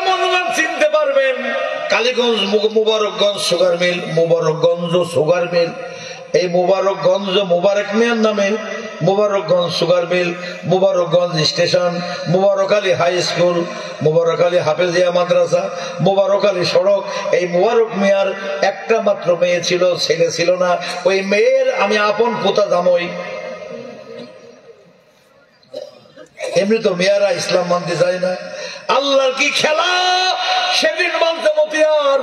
মনোমান চিনতে পারবেন, Kaliganj Mubarakganj sugar mill, Mubarakganj sugar mill, এই মুবারকগঞ্জ মুবারক মিয়ার নামে, Mubarakganj sugar mill, Mubarakganj station, Mubarak Ali high school, Mubarak Ali হাফেজিয়া মাদ্রাসা, মুবারক আলী সড়ক। এই মুবারক মিয়ার একটা মাত্র মেয়ে ছিল, ছেলে ছিল না। ওই মেয়ের আমি আপন পোতা জামাই। এমনি তো মেয়েরা ইসলাম মানতে চায় না। আল্লাহর কি খেলা! সেদিন মানতে মতিয়ার,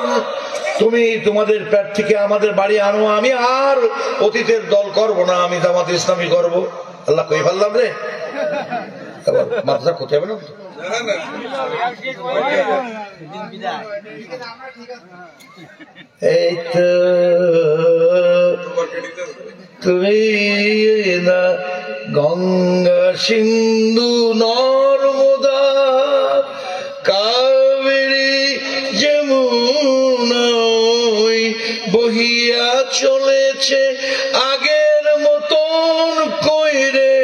তুমি তোমাদের পেট থেকে আমাদের বাড়ি আনো, আমি আর অতীতের দল করব না, আমি জামাত ইসলামী করব। আল্লাহ কই ফেললাম রে। মাদ্রাসা করতে হবে না এই তো তুমি না গঙ্গা সিন্ধু নর্মদা কাবেরী যমুনা বহিয়া চলেছে আগের মতন কইরে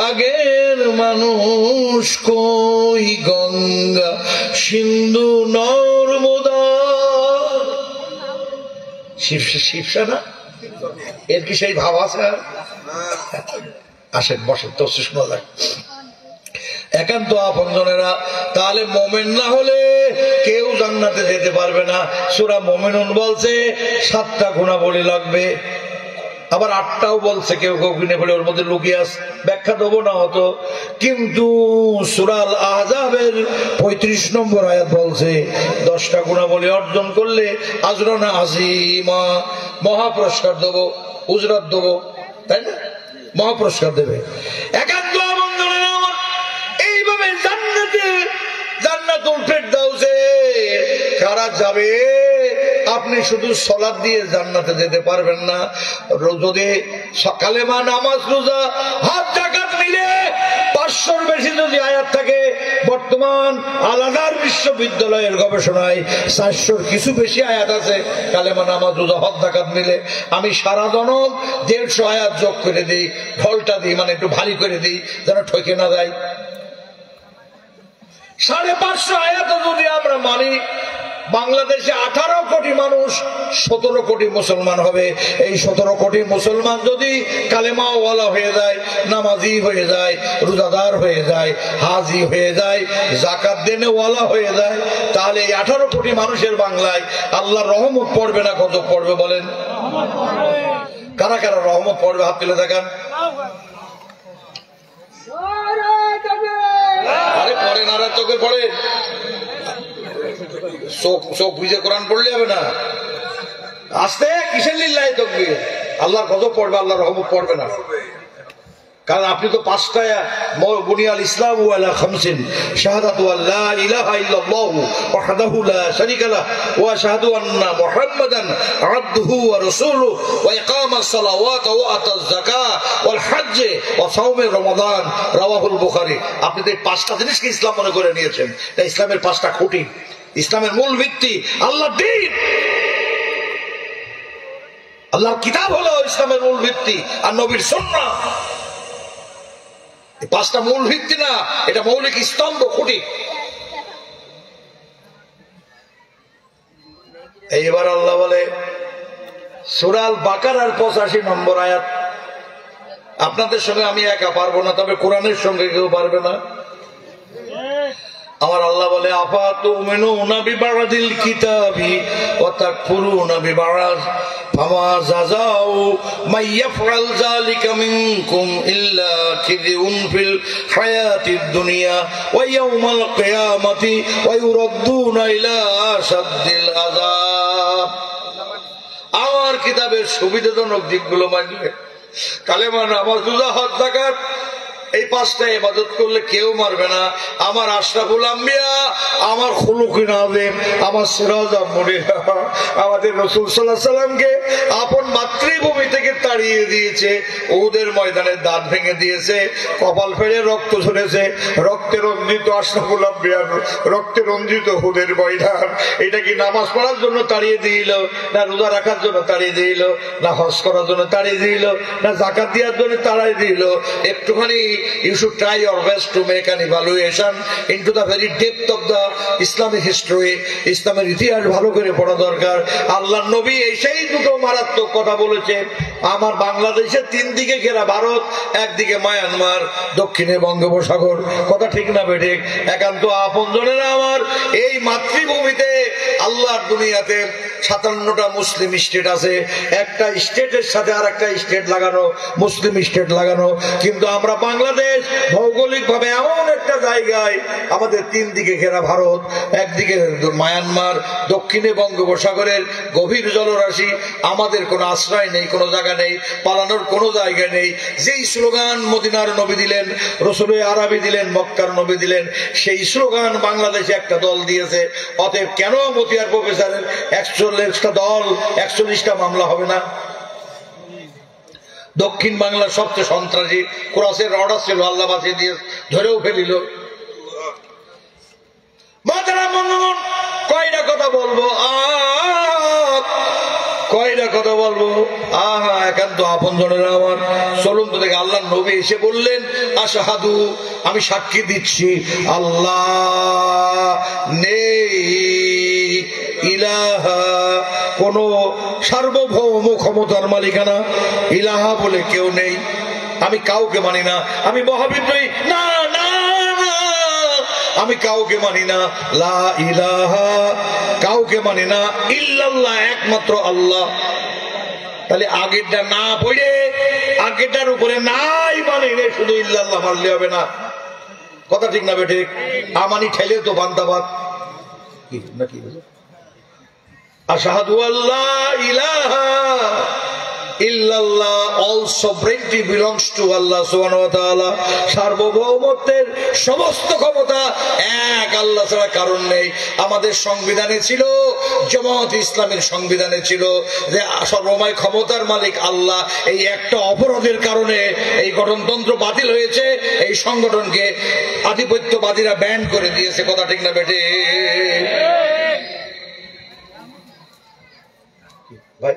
আগের মানুষ কই গঙ্গা সিন্ধু নর্মদা শিবসা না এর কি সেই ভাব আছে? আসেন বসেন তো শোনা যায় একান্ত আপনজনেরা। তাহলে মোমেন না হলে কেউ জান্নাতে যেতে পারবে না। সূরা মুমিনুন বলছে 7টা গুণাবলী লাগবে, আবার 8টাও বলছে, কেউ কেউ কিনে বলে ওর মধ্যে লুকিয়ে আছে, ব্যাখ্যা দেবো না হতো। কিন্তু সূরা আল আহজাবের 35 নম্বর আয়াত বলছে 10টা গুণাবলী অর্জন করলে আজরান আজিমা, মহাপুরস্কার দেবো, উজরাত দেবো, তাই না? মহাপুরস্কার দেবে। একান্ত আপনজনেরা আমার এইভাবে জান্নাতে জান্নাতুল ফেরদাউসে কারা যাবে? আপনি শুধু সালাত দিয়ে জান্নাতে যেতে পারবেন না। যদি কালেমা, নামাজ, রোজা, হজ, যাকাত মিলে 500-র বেশি যদি আয়াত থাকে, বর্তমান আলাদার বিশ্ববিদ্যালয়ের গবেষণায় 400-র কিছু বেশি আয়াত আছে কালেমা, নামাজ, রোজা, হজ, যাকাত মিলে। আমি সারা জনম 150 আয়াত যোগ করে দিই, ঢলটা দিই, মানে একটু ভারী করে দিই যেন ঠকে না যায়। 550 আয়াত যদি আমরা মানি, বাংলাদেশে 18 কোটি মানুষ 17 কোটি মুসলমান হবে। এই 17 কোটি মুসলমান যদি কালেমাওয়ালা হয়ে যায়, নামাজি হয়ে যায়, রোজাদার হয়ে যায়, হাজি হয়ে যায়, যাকাত দেনেওয়ালা হয়ে যায়, তাহলে এই 18 কোটি মানুষের বাংলায় আল্লাহর রহমত পড়বে না গজব পড়বে? বলেন কারা কারা রহমত পড়বে? হাত তুলে দেখান। আরে পড়ে না, চোখে পড়ে, চোখ বুঝে কোরআন পড়লে হবে না। আস্তে কিসের লিল্লাহি তাকবীর? আল্লাহর গজব পড়বে, আল্লাহর রহমত পড়বে না। কারণ আপনি তো 5টা বুনিয়াল ইসলাম আলা খামসিন, শাহাদাতু আল্লা ইলাহা ইল্লাল্লাহু ওয়াহদাহু লা শারীকা লাহু ওয়া আশহাদু আন্না মুহাম্মাদান আবদুহু ওয়া রাসূলুহু ওয়া ইকামাস সালাওয়াতি ওয়া আতাজ যাকাত ওয়াল হজ্জ ওয়া সাওমে রমাদান, রাওয়াহুল বুখারী। আপনি তো 5টা জিনিসকে ইসলাম মনে করে নিয়েছেন। এটা ইসলামের 5টা খুঁটি, ইসলামের মূল ভিত্তি আল্লাহর দ্বীন, আল্লাহর কিতাব হলো ইসলামের মূল ভিত্তি, আর নবীর সুন্নাহ। 5টা মূল ভিত্তি না, এটা মৌলিক স্তম্ভ, খুঁটি। এইবার আল্লাহ বলে সূরা আল বাকারার 85 নম্বর আয়াত, আপনাদের সঙ্গে আমি একা পারবো না, তবে কোরআনের সঙ্গে কেউ পারবে না। আমার আল্লাহ বলে আফাতুমিনুনা বিবাদিল কিতাবি ওয়া তাকফুরুনা বিবাদ ফামা জাযাউ মাইয়াফআল যালিকা মিনকুম ইল্লা খিযুন ফিল হায়াতিদ দুনিয়া ওয়া ইয়াউমাল কিয়ামাতি ওয়া ইউরাদ্দুনা ইলা আশাদ্দিল আযাব। আমার কিতাবের সুবিধাজনক দিকগুলো মানলে, কালেমা, নামাজ, রোজা, হজ, যাকাত, এই 5টা ইবাদত করলে কেউ মারবে না। আমার আশরাফুল আম্বিয়া, আমার খুলুকিন আযীম, আমার সিরাজুল মুনিরা, আমাদের রাসূল সাল্লাল্লাহু আলাইহি সাল্লামকে আপন মাতৃভূমি থেকে তাড়িয়ে দিয়েছে, উহুদের ময়দানে দাঁত ভেঙে দিয়েছে, কপাল ফেড়ে রক্ত ঝরেছে, রক্তে রঞ্জিত আশরাফুল আম্বিয়া, রক্তে রঞ্জিত উহুদের ময়দান। এটা কি নামাজ পড়ার জন্য তাড়িয়ে দিল, না রোজা রাখার জন্য তাড়িয়ে দিল, না হজ করার জন্য তাড়িয়ে দিল, না যাকাত দেওয়ার জন্য তাড়িয়ে দিল? একটুখানি you should try your best to make an evaluation into the very depth of the Islamic history. ইসলামের ইতিহাস ভালো করে পড়া দরকার। আল্লাহর নবী সেই দুটো মারাত্মক কথা বলেছে। আমার বাংলাদেশের 3 দিকে ঘেরা ভারত, একদিকে মায়ানমার, দক্ষিণে বঙ্গোপসাগর। কথা ঠিক না বেঠিক? একান্ত আপনজনেরা আমার, এই মাতৃভূমিতে আল্লাহর দুনিয়াতে 57টা মুসলিম স্টেট আছে। একটা স্টেটের সাথে আর একটা স্টেট লাগানো, মুসলিম স্টেট লাগানো। কিন্তু আমরা বাংলাদেশ ভৌগোলিক ভাবে এমন একটা জায়গায়, আমাদের 3 দিকে ঘেরা ভারত, একদিকে মায়ানমার, দক্ষিণে বঙ্গোপসাগরের গভীর জলরাশি, আমাদের কোনো আশ্রয় নেই, কোনো জায়গা জায়গা নেই, পালানোর কোনো জায়গা নেই। যেই স্লোগান মদিনার নবী দিলেন, রসুলের আরবি দিলেন, মক্কার নবী দিলেন, সেই স্লোগান বাংলাদেশে একটা দল দিয়েছে। অতএব কেন মতিয়ার প্রফেসরের 41টা দল, 41টা মামলা হবে না? দক্ষিণ বাংলার সবচেয়ে সন্ত্রাসী ক্রসের অর্ডার ছিল, আল্লাহ বাঁচিয়ে দিয়ে ধরেও ফেলিল। কয়টা কথা বলবো, কয়টা কথা বলবো। আহা, একান্ত আপন জনেরা আমার, চলুন তো দেখে। আল্লাহ নবী এসে বললেন, আশহাদু, আমি সাক্ষী দিচ্ছি, আল্লাহ নেই ইলাহা, কোন সার্বভৌম ক্ষমতার মালিকানা ইলাহা বলে কেউ নেই। আমি কাউকে মানি না, আমি মহাবিদ্রোহী না, না না, আমি কাউকে মানি না, লা ইলাহা, কাউকে মানি না, ইল্লাল্লাহ, একমাত্র আল্লাহ। তাহলে আগেরটা না পড়ে আগেরটার উপরে নাই মানে শুধু ইল্লাল্লাহ মানলে হবে না। কথা ঠিক না বেঠিক? আমানি ঠেলে তো বান্দাবাদ নাকি? আশহাদু আল্লা ইলাহা ইল্লাল্লাহ, all sovereignty belongs to Allah subhanahu wa ta'ala, সার্বভৌমত্বের সমস্ত ক্ষমতা এক আল্লাহ ছাড়া কারণ নেই। আমাদের সংবিধানে ছিল, জামাত ইসলামের সংবিধানে ছিল যে সর্বময় ক্ষমতার মালিক আল্লাহ। এই একটা অপরাধের কারণে এই গঠনতন্ত্র বাতিল হয়েছে, এই সংগঠনকে আধিপত্যবাদীরা ব্যান করে দিয়েছে। কথা ঠিক না বেটে ভাই?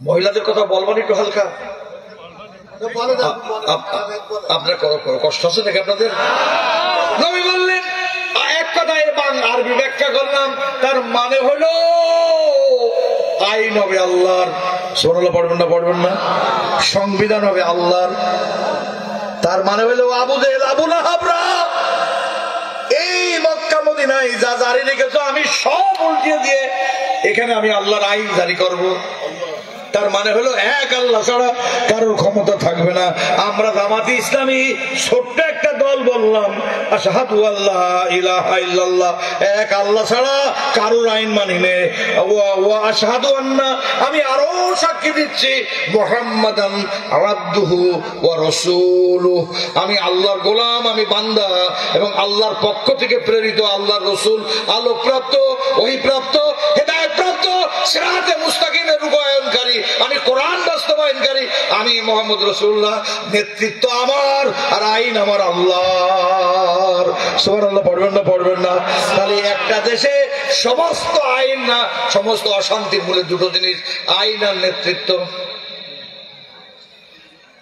মহিলাদের কথা বলবেন একটু হালকা, আপনার কষ্ট আছে নাকি আপনাদের? নবী বললেন, এক কথায় আরবি ব্যাখ্যা করলাম, তার মানে হলো আইন হবে আল্লাহর। সুবহানাল্লাহ পড়বেন না? পড়বেন না? সংবিধান হবে আল্লাহর। তার মানে হলো আবু জেহেল, আবু লাহাবরা এই মক্কা মদিনায় যা জারি রেখেছ, আমি সব উল্টিয়ে দিয়ে এখানে আমি আল্লাহর আইন জারি করব। তার মানে হলো এক আল্লাহ ছাড়া কারোর ক্ষমতা থাকবে না। আমরা জামাতে ইসলামী ছোট্ট একটা দল বললাম, আশহাদু আল্লা ইলাহা ইল্লাল্লাহ, এক আল্লাহ ছাড়া কারোর আইন মানি নে। ওয়া আশহাদু আন্না, আমি আরো সাক্ষী দিচ্ছি, মুহাম্মাদান আবদুহু ওয়া রাসূলুহু, আমি আল্লাহর গোলাম, আমি বান্দা এবং আল্লাহর পক্ষ থেকে প্রেরিত, আল্লাহর রাসূল, আলোকপ্রাপ্ত, ওহীপ্রাপ্ত, হেদায়েতপ্রাপ্ত, সিরাতে মুস্তাকিমের রূপায়ণকারী, আমি কোরআন বাস্তবায়নকারী, আমি মুহাম্মদ রাসূলুল্লাহ। নেতৃত্ব আমার আর আইন আমার আল্লাহর। সুবহানাল্লাহ পড়বেন না? পড়বেন না? তাহলে একটা দেশে সমস্ত আইন না, সমস্ত অশান্তির মূলে দুটো জিনিস, আইন আর নেতৃত্ব।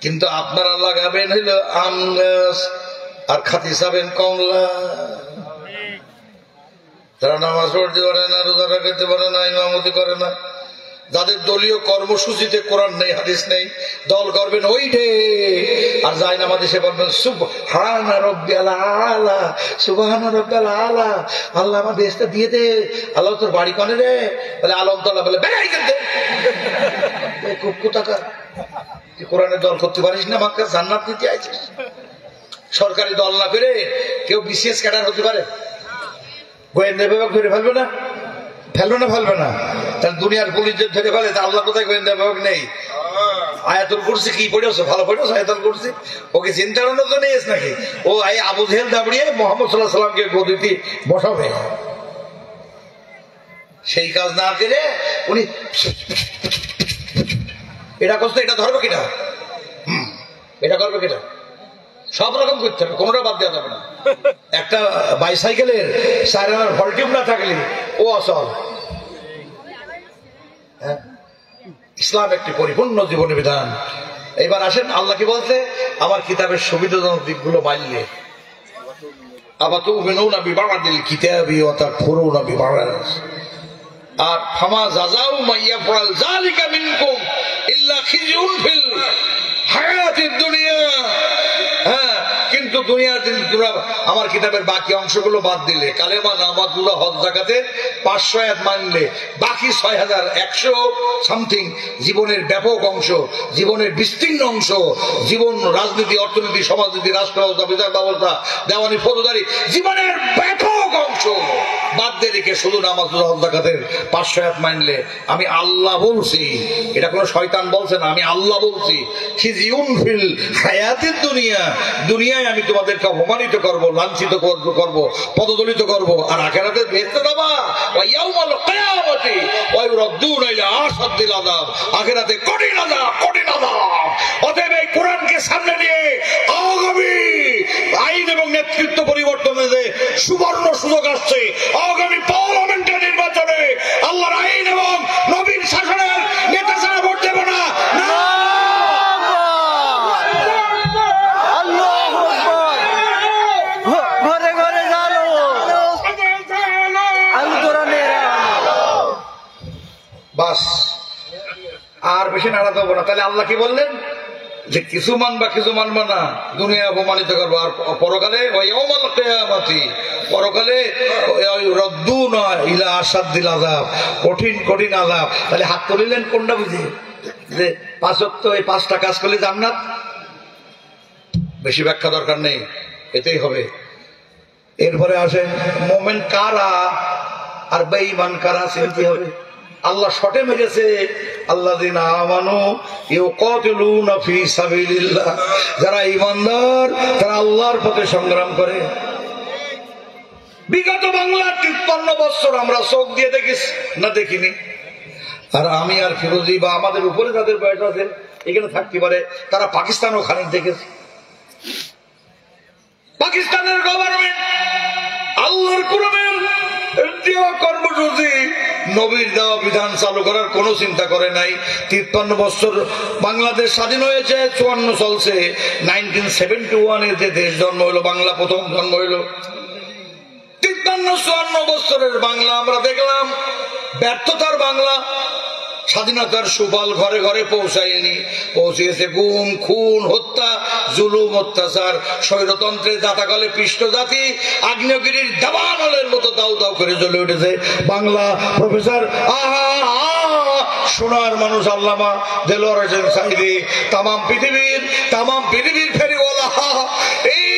কিন্তু আপনারা লাগাবেন হইল আম গাছ আর খাতি চাবেন কমলা। তারা নামাজ পড়তে পারে না, রোজা রাখতে পারে না, ইমামতি করে না। যাদের দলীয় কর্মসূচিতে কোরআন নেই, হাদিস নেই, দল করবেন ওইটে। আর যাই না আমাদের সে বলবেন সুবহানা রাব্বিয়াল আলা, সুবহানা রাব্বিয়াল আলা, আল্লাহ আমার দেশটা দিয়ে দে, আল্লাহ তোর বাড়ি কনে রে, বলে আলমতলা, বলে বেড়াই কেন খুব কোথাকার কোরআনের দল করতে পারিস না, মাক্কা জান্নাত নিতে আইছিস। সরকারি দল না করে কেউ বিশেষ ক্যাডার হতে পারে? গোয়েন্দা বিভাগ ধরে ফেলবে না? ফেলবে না? ফেলবে না? তাহলে দুনিয়ার পুলিশ ধরে ফেলে, তা আল্লাহ কোথায় গোয়েন্দা বিভাগ নেই? আয়াতুল কুরসি কি পড়েছো? ভালো পড়েছো আয়াতুল কুরসি? ওকে চিন্তা করানোর জন্য এসে নাকি ও এই আবু জেহেল দাবড়িয়ে মুহাম্মদ সাল্লাল্লাহু আলাইহি সাল্লামকে গদিতে বসাবে? সেই কাজ না করে উনি এটা করছে, এটা ধরবে কিনা, এটা করবে কিনা, সব রকম করতে হবে, কোনোটা বাদ দেওয়া যাবে না। একটা বাইসাইকেলের সাইরেনার ভলটিউম না থাকলে ও অসল। ইসলাম একটি পরিপূর্ণ জীবন বিধান। এইবার আসেন আল্লাহ কি বলতে, আমার কিতাবের সুবিধাজনক দিকগুলো মানলে আবার তো উমিনুনা বিবাদিল কিতাবি ওয়া তাকফুরুনা বিবাদ। আর ফামা জাযাউ মাইয়াফআল যালিকা মিনকুম ইল্লা খিজুন ফিল হায়াতিদ দুনিয়া। হ্যাঁ, কিন্তু দুনিয়ার দিন আমার কিতাবের বাকি অংশগুলো বাদ দিলে, কালেমা, নামাজ, রোজা, হজ, যাকাতে 500 আয়াত মানলে বাকি 6100 সামথিং জীবনের ব্যাপক অংশ, জীবনের বিস্তীর্ণ অংশ, জীবন রাজনীতি, অর্থনীতি, সমাজনীতি, রাষ্ট্র ব্যবস্থা, বিচার ব্যবস্থা, দেওয়ানি, ফৌজদারি, জীবনের ব্যাপক অংশ বাদ দিয়ে রেখে শুধু নামাজ যাকাতের 500 আয়াত মানলে আমি আল্লাহ বলছি, এটা কোনো শয়তান বলছে না, আমি আল্লাহ বলছি, খিজিউন ফিল হায়াতিদ দুনিয়া, দুনিয়ায় আমি তোমাদেরকে অপমানিত করব, লাঞ্ছিত করব, পদদলিত করব, আর আখিরাতে বেহেশতে যাবা, ওয়া ইয়াউমাল কিয়ামতি ওয়া ইউরাদ্দুনা ইলা আশাদ্দিল আযাব, আখিরাতে কঠিন আযাব, কঠিন আযাব। অতএব এই কোরআনকে সামনে নিয়ে আগামী আইন এবং নেতৃত্ব পরিবর্তনের যে সুবর্ণ সুযোগ আসছে, আগামী পার্লামেন্টের নির্বাচনে আল্লাহর আইন এবং নবীর শাসনের নেতা ছাড়া ভোট দেব না। বাস, আর বেশি নাড়া দেবো না। তাহলে আল্লাহ কি বললেন যে কিছু মানবা কিছু মানবা না, দুনিয়া অপমানিত করবো, আর পরকালে পরকালে রদ্দুনা ইলা আশাদ্দিল আযাব, কঠিন কঠিন আযাব। তাহলে হাত তুলিলেন কোনটা বুঝি যে 5 ওয়াক্ত এই 5টা কাজ করলে জান্নাত? বেশি ব্যাখ্যা দরকার নেই, এতেই হবে। এরপরে আসেন মোমেন কারা আর বেঈমান কারা চিনতে হবে। আল্লাহ শটে মেরেছে আল্লাযিনা আমানু ইউকাতিলুনা ফি সাবিলিল্লাহ, যারা ঈমানদার তারা আল্লাহর পথে সংগ্রাম করে। বিগত বাংলার 53 বছর আমরা চোখ দিয়ে দেখিস না দেখিনি, আর আমি আর ফিরোজি বা আমাদের উপরে যাদের বয়স আছে এখানে থাকতে পারে, তারা পাকিস্তানও খানিক দেখেছে। পাকিস্তানের গভর্নমেন্ট আল্লাহর কোরআনের দেওয়া কর্মসূচি, নবীর দেওয়া বিধান চালু করার কোনো চিন্তা করে নাই। 53 বছর বাংলাদেশ স্বাধীন হয়েছে, 54 চলছে। 1971 যে দেশ জন্ম হইলো, বাংলা প্রথম জন্ম হইলো। 53-54 বছরের বাংলা আমরা দেখলাম ব্যর্থতার বাংলা। স্বাধীনতার সুফল ঘরে ঘরে পৌঁছায়নি, পৌঁছিয়েছে গুম, খুন, হত্যা, জুলুম, অত্যাচার, স্বৈরতন্ত্রের জাতাকলে পৃষ্ঠ জাতি আগ্নেয়গিরির দাবানলের মতো দাউ দাউ করে জ্বলে উঠেছে বাংলা। প্রফেসর সোনার মানুষ আল্লামা দেলোয়ার হোসেন সাঈদী তামাম পৃথিবীর ফেরিওয়ালা এই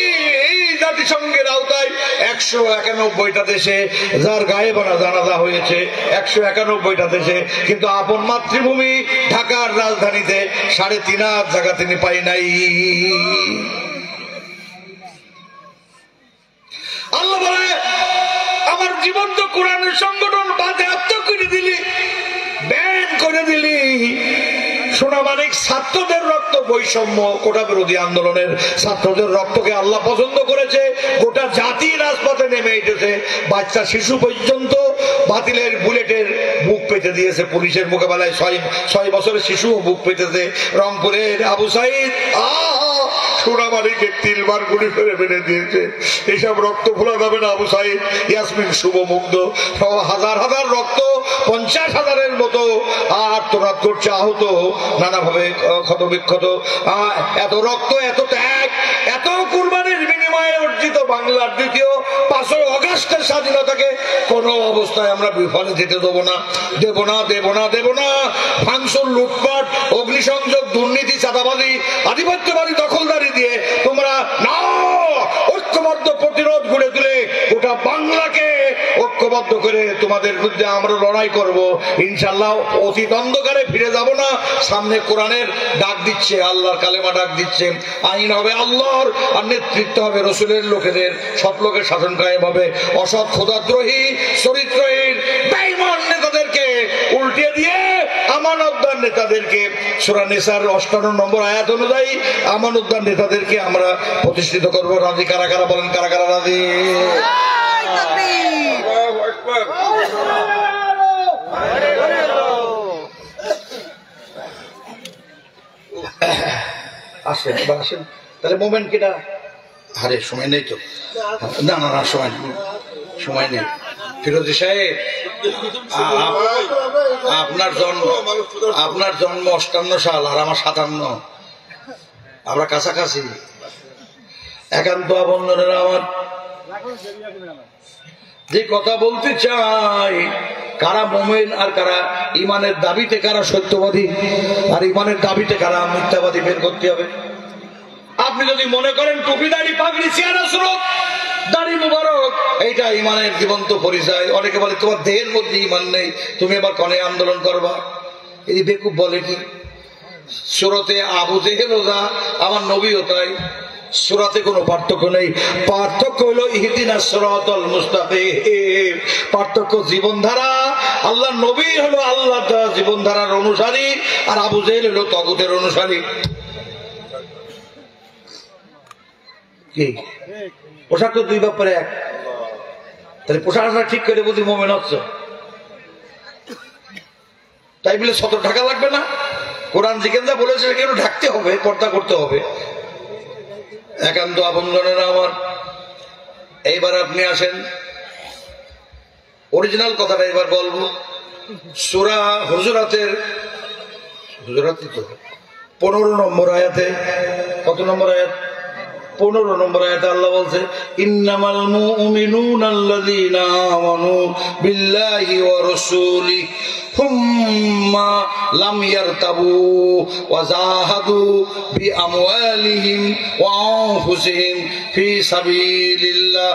জাতিসংঘের আওতায় 191টা দেশে যার গায়েবানা জানাজা হয়েছে, 191টা দেশে, কিন্তু আপন মাতৃভূমি ঢাকার রাজধানীতে 3.5 জায়গা তিনি পাই নাই। আল্লাহ বলে আমার জীবন তো কোরআনের সংগঠন বাদে আত্ম করে দিলি, ব্যান করে দিলি। সোনামানিক ছাত্রদের রক্ত, বৈষম্য কোটা বিরোধী আন্দোলনের ছাত্রদের রক্তকে আল্লাহ পছন্দ করেছে, গোটা জাতি রাজপথে নেমে এসেছে। বাচ্চা শিশু পর্যন্ত বাতিলের বুলেটের মুখ পেতে দিয়েছে, পুলিশের মোকাবেলায় 6 বছরের শিশুও মুখ পেতেছে। রংপুরের আবু সাইদ সোনামানিকে তিলবার গুলি ফেলে ফেলে দিয়েছে। এইসব রক্ত ভোলা যাবে না। আবু সাইদ, ইয়াসমিন শুভ মুগ্ধ, হাজার হাজার রক্ত, 50,000-এর মতো আত্মনাদ করছে, আহত, নানাভাবে ক্ষতবিক্ষত। এত রক্ত, এত ত্যাগ, এত কুরবানির বিনিময়ে অর্জিত বাংলার দ্বিতীয় 5 আগস্টের স্বাধীনতাকে কোন অবস্থায় আমরা বিফলে যেতে দেবো না, দেব না, দেব না, দেব না। ভাঙচুর, লুটপাট, অগ্নিসংযোগ, দুর্নীতি, চাঁদাবাজি, আধিপত্যবাদী দখলদারি দিয়ে তোমরা না ঐক্যবদ্ধ প্রতিরোধ গড়ে তুলে গোটা বাংলাকে ঐক্যবদ্ধ করে তোমাদের বিরুদ্ধে আমরা লড়াই করব ইনশাআল্লাহ। অতীত অন্ধকারে ফিরে যাব না। সামনে কোরআনের ডাক দিচ্ছে, আল্লাহর কালেমা ডাক দিচ্ছে। আইন হবে আল্লাহর, আর নেতৃত্ব হবে রসুলের লোকেদের। সৎ লোকের শাসন কায়েম হবে। অসৎ, খোদাদ্রোহী, চরিত্রহীন, বেঈমান নেতাদেরকে উল্টিয়ে দিয়ে আমানতদার নেতাদেরকে, সূরা নিসার 58 নম্বর আয়াত অনুযায়ী আমানতদার নেতাদেরকে আমরা প্রতিষ্ঠিত করব। রাজি কারা কারা বলেন? কারা কারা রাজি? আসেন, এবার আসেন। তাহলে মোমেন্ট কিনা? আরে সময় নেই তো, না না না, সময় নেই। ফিরোজি সাহেব, আপনার জন্ম 58 সাল আর আমার 57, আমরা কাছাকাছি। একান্ত আবন্ধনের আমার যে কথা বলতে চাই, কারা মুমিন আর কারা ইমানের দাবিতে কারা সত্যবাদী আর ইমানের দাবিতে কারা মিথ্যাবাদী বের করতে হবে। আপনি যদি মনে করেন টুপি দাড়ি পাগড়ি চেহারা সুরত দাড়ি মুবারক এইটা ইমানের জীবন্ত পরিচয়, অনেকে বলে তোমার দেহের মধ্যে ইমান নেই, তুমি এবার কনে আন্দোলন করবা। এই বেকুব বলে কি? সুরতে আবু জেহেল যা, আমার নবীও তাই। সূরাতে কোনো পার্থক্য নেই, পার্থক্য হলো ইহদিনাস সিরাতাল মুস্তাকিম, পার্থক্য জীবনধারা। আল্লাহ নবী হলো আল্লাহ জীবনধারার অনুসারী, আর আবু জেহেল হলো তাগুতের অনুসারী। কি পোশাক তো দুই ব্যাপারে এক, তাহলে পোশাকটা ঠিক করে বুঝি মোমেন হচ্ছে, তাই বলে শত ঢাকা লাগবে না। কোরআন যেখানে বলেছে সেখানে ঢাকতে হবে, পর্দা করতে হবে। একান্ত আপনজনেরা আমার, এইবার আপনি আসেন অরিজিনাল কথাটা এবার বলবো। সূরা হুজুরাতের 15 নম্বর আয়াতে, কত নম্বর আয়াত? 15 নম্বর আয়াতে আল্লাহ বলছে, ইন্নামাল মুমিনুনা আল্লাযীনা আমানু বিল্লাহি ওয়া রাসূলিহি হুম্মা লাম ইয়ারতাবু ওয়া জাহাদু বিআমওয়ালিহিম ওয়া আনফুসিহিম ফি সাবিলিল্লাহ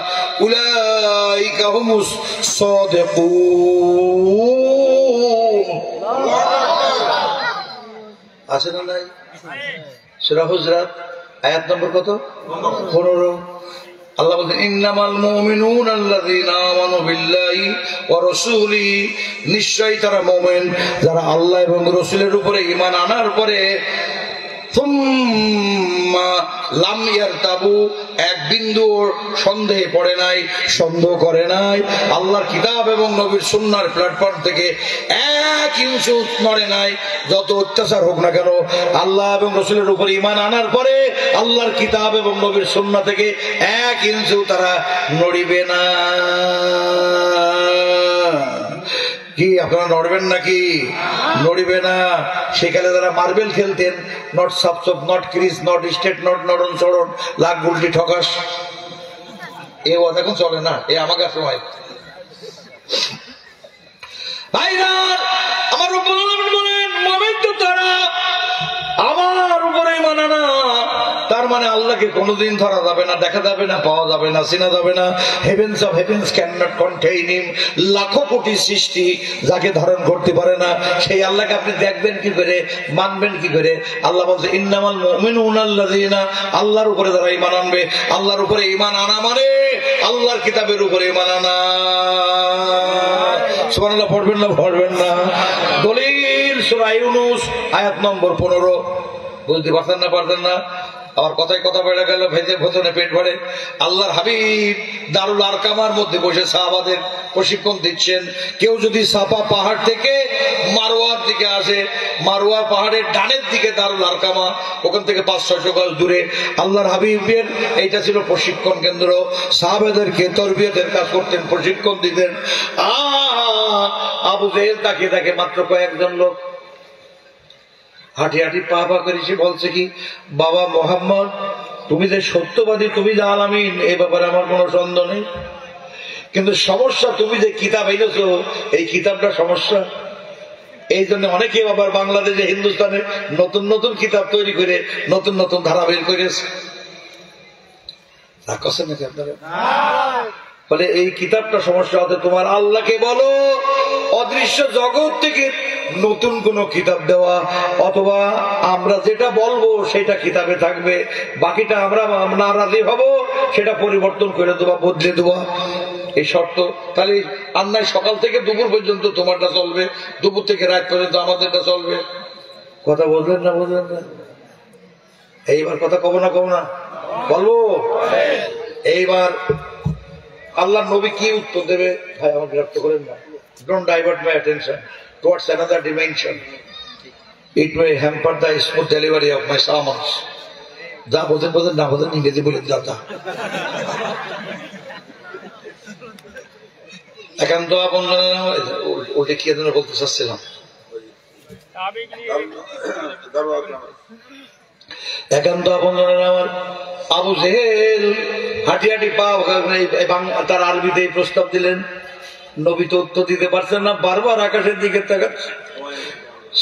উলাইকা হুমুস সাদিকুন। আছে না নাই? সূরা হুজরাত আয়াত নম্বর কত? 15। আল্লাহ বলেন, ইন্নামাল মুমিনুনা আল্লাযীনা আমানু বিল্লাহি ওয়া রাসূলিহি, নিশ্চয়ই তারা মুমিন যারা আল্লাহ এবং রাসূলের উপরে ঈমান আনার পরে সুম্মা লাম ইয়ারতাবু, এক বিন্দু সন্দেহ পড়ে নাই, সন্দেহ করে নাই, আল্লাহর কিতাব এবং নবীর সুন্নাহর প্ল্যাটফর্ম থেকে এক ইঞ্চি নড়ে নাই। যত অত্যাচার হোক না কেন, আল্লাহ এবং রাসূলের উপর ঈমান আনার পরে আল্লাহর কিতাব এবং নবীর সুন্নাহ থেকে এক ইঞ্চিও তারা নড়িবে না। কি আপনারা নড়বেন নাকি? নড়িবে না। সেখানে যারা মার্বেল খেলতেন, নট সাবসব, নট ক্রিস, নট স্টেট, নট নরন চড়ন, লাখ গুলটি ঠকাস, এ কথা এখন চলে না। এ আমাকে সময় ভাইরা আমার উপর বলেন, মুমিন তো তারা আমার উপরে মানে না, তার মানে আল্লাহকে কোনোদিন ধরা যাবে না, দেখা যাবে না, পাওয়া যাবে না, চেনা যাবে না। Heavens of heavens can not contain him, লাখো কোটি সৃষ্টি যাকে ধারণ করতে পারে না, সেই আল্লাহকে আপনি দেখবেন কি করে, মানবেন কি করে? আল্লাহ বলছে, ইন্নামাল মুমিনুনা আল্লাযীনা, আল্লাহর উপরে যারা ঈমান আনবে, আল্লাহর উপরে ঈমান আনা মানে আল্লাহর কিতাবের উপরে ঈমান আনা। সুবহানাল্লাহ পড়বেন না? পড়বেন না? দলিল সূরা ইউনূস আয়াত নম্বর 15। বুঝতে পারছেন না? পারছেন না? আবার কথায় কথা বেড়ে গেল, ভেজে ভোজনে পেট ভরে। আল্লাহর হাবিব দারুল আরকামার মধ্যে বসে সাহাবাদের প্রশিক্ষণ দিচ্ছেন। কেউ যদি সাফা পাহাড় থেকে মারোয়ার দিকে আসে, মারোয়া পাহাড়ের ডানের দিকে দারুল আরকামা, ওখান থেকে 500-600 গজ দূরে আল্লাহর হাবিবের এইটা ছিল প্রশিক্ষণ কেন্দ্র। সাহাবাদেরকে তরবিয়তের কাজ করতেন, প্রশিক্ষণ দিতেন। আবু জেহেল তাকে দেখে মাত্র কয়েকজন লোক হাঁটি হাঁটি পা পা করেছে, বলছে কি, বাবা মোহাম্মদ তুমি যে সত্যবাদী, তুমি যে আলামিন, এ ব্যাপারে আমার কোনো সন্দেহ নেই, কিন্তু সমস্যা তুমি যে কিতাব এনেছো এই কিতাবটা সমস্যা। এই জন্য অনেকে আবার বাংলাদেশে, হিন্দুস্তানে নতুন নতুন কিতাব তৈরি করে নতুন নতুন ধারা বের করেছে। বলে এই কিতাবটা সমস্যা হতে, তোমার আল্লাহকে বলো অদৃশ্য জগৎ থেকে নতুন কোন কিতাব দেওয়া, অথবা আমরা যেটা বলবো সেটা কিতাবে থাকবে, বাকিটা আমরা না রাজি হব সেটা পরিবর্তন করে দেওয়া, বদলে দেওয়া, এই শর্ত। তাহলে আন্নায় সকাল থেকে দুপুর পর্যন্ত তোমারটা চলবে, দুপুর থেকে রাত পর্যন্ত আমাদেরটা চলবে। কথা বলবেন না? বলবেন না? এইবার কথা কব না? কব না? বলবো। এইবার আল্লাহ নবী কি উত্তর দেবে? ভাই আমার বিরক্ত করেন না, don't divert my attention towards another dimension. It may hamper the smooth delivery of my sermons. যা বলতেন বলতেন, না বলতেন ইংরেজি বলে যা। একান্ত আপন ওটা কি যেন বলতে চাচ্ছিলাম, একান্ত আপন আমার আবু জেহেল হাঁটি হাঁটি পা তার আরবিতে প্রস্তাব দিলেন। নবী তো উত্তর দিতে পারছেন না, বারবার আকাশের দিকে তাকাচ্ছে।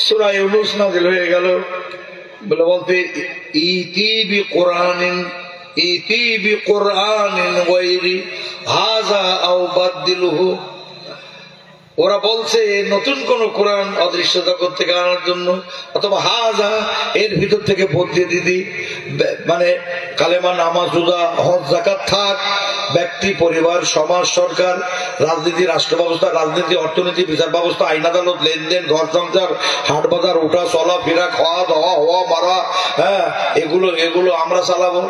সূরা ইউনূস নাযিল হয়ে গেল, বলে বলতে ইতি বিকুরআনিন গায়রি হাযা আও বাদদিলহু। ওরা বলছে নতুন কোন কোরআন অদৃশ্য জগৎ থেকে আনার জন্য, অথবা হাজা এর ভিতর থেকে বদলে দিদি, মানে কালেমা, নামাজ, রোজা, হজ, যাকাত থাক, ব্যক্তি, পরিবার, সমাজ, সরকার, রাজনীতি, রাষ্ট্র ব্যবস্থা, রাজনীতি, অর্থনীতি, বিচার ব্যবস্থা, আইন আদালত, লেনদেন, ঘর সংসার, হাট বাজার, ওঠা চলা ফেরা, খাওয়া দাওয়া, হওয়া মারা, হ্যাঁ, এগুলো আমরা চালাবো।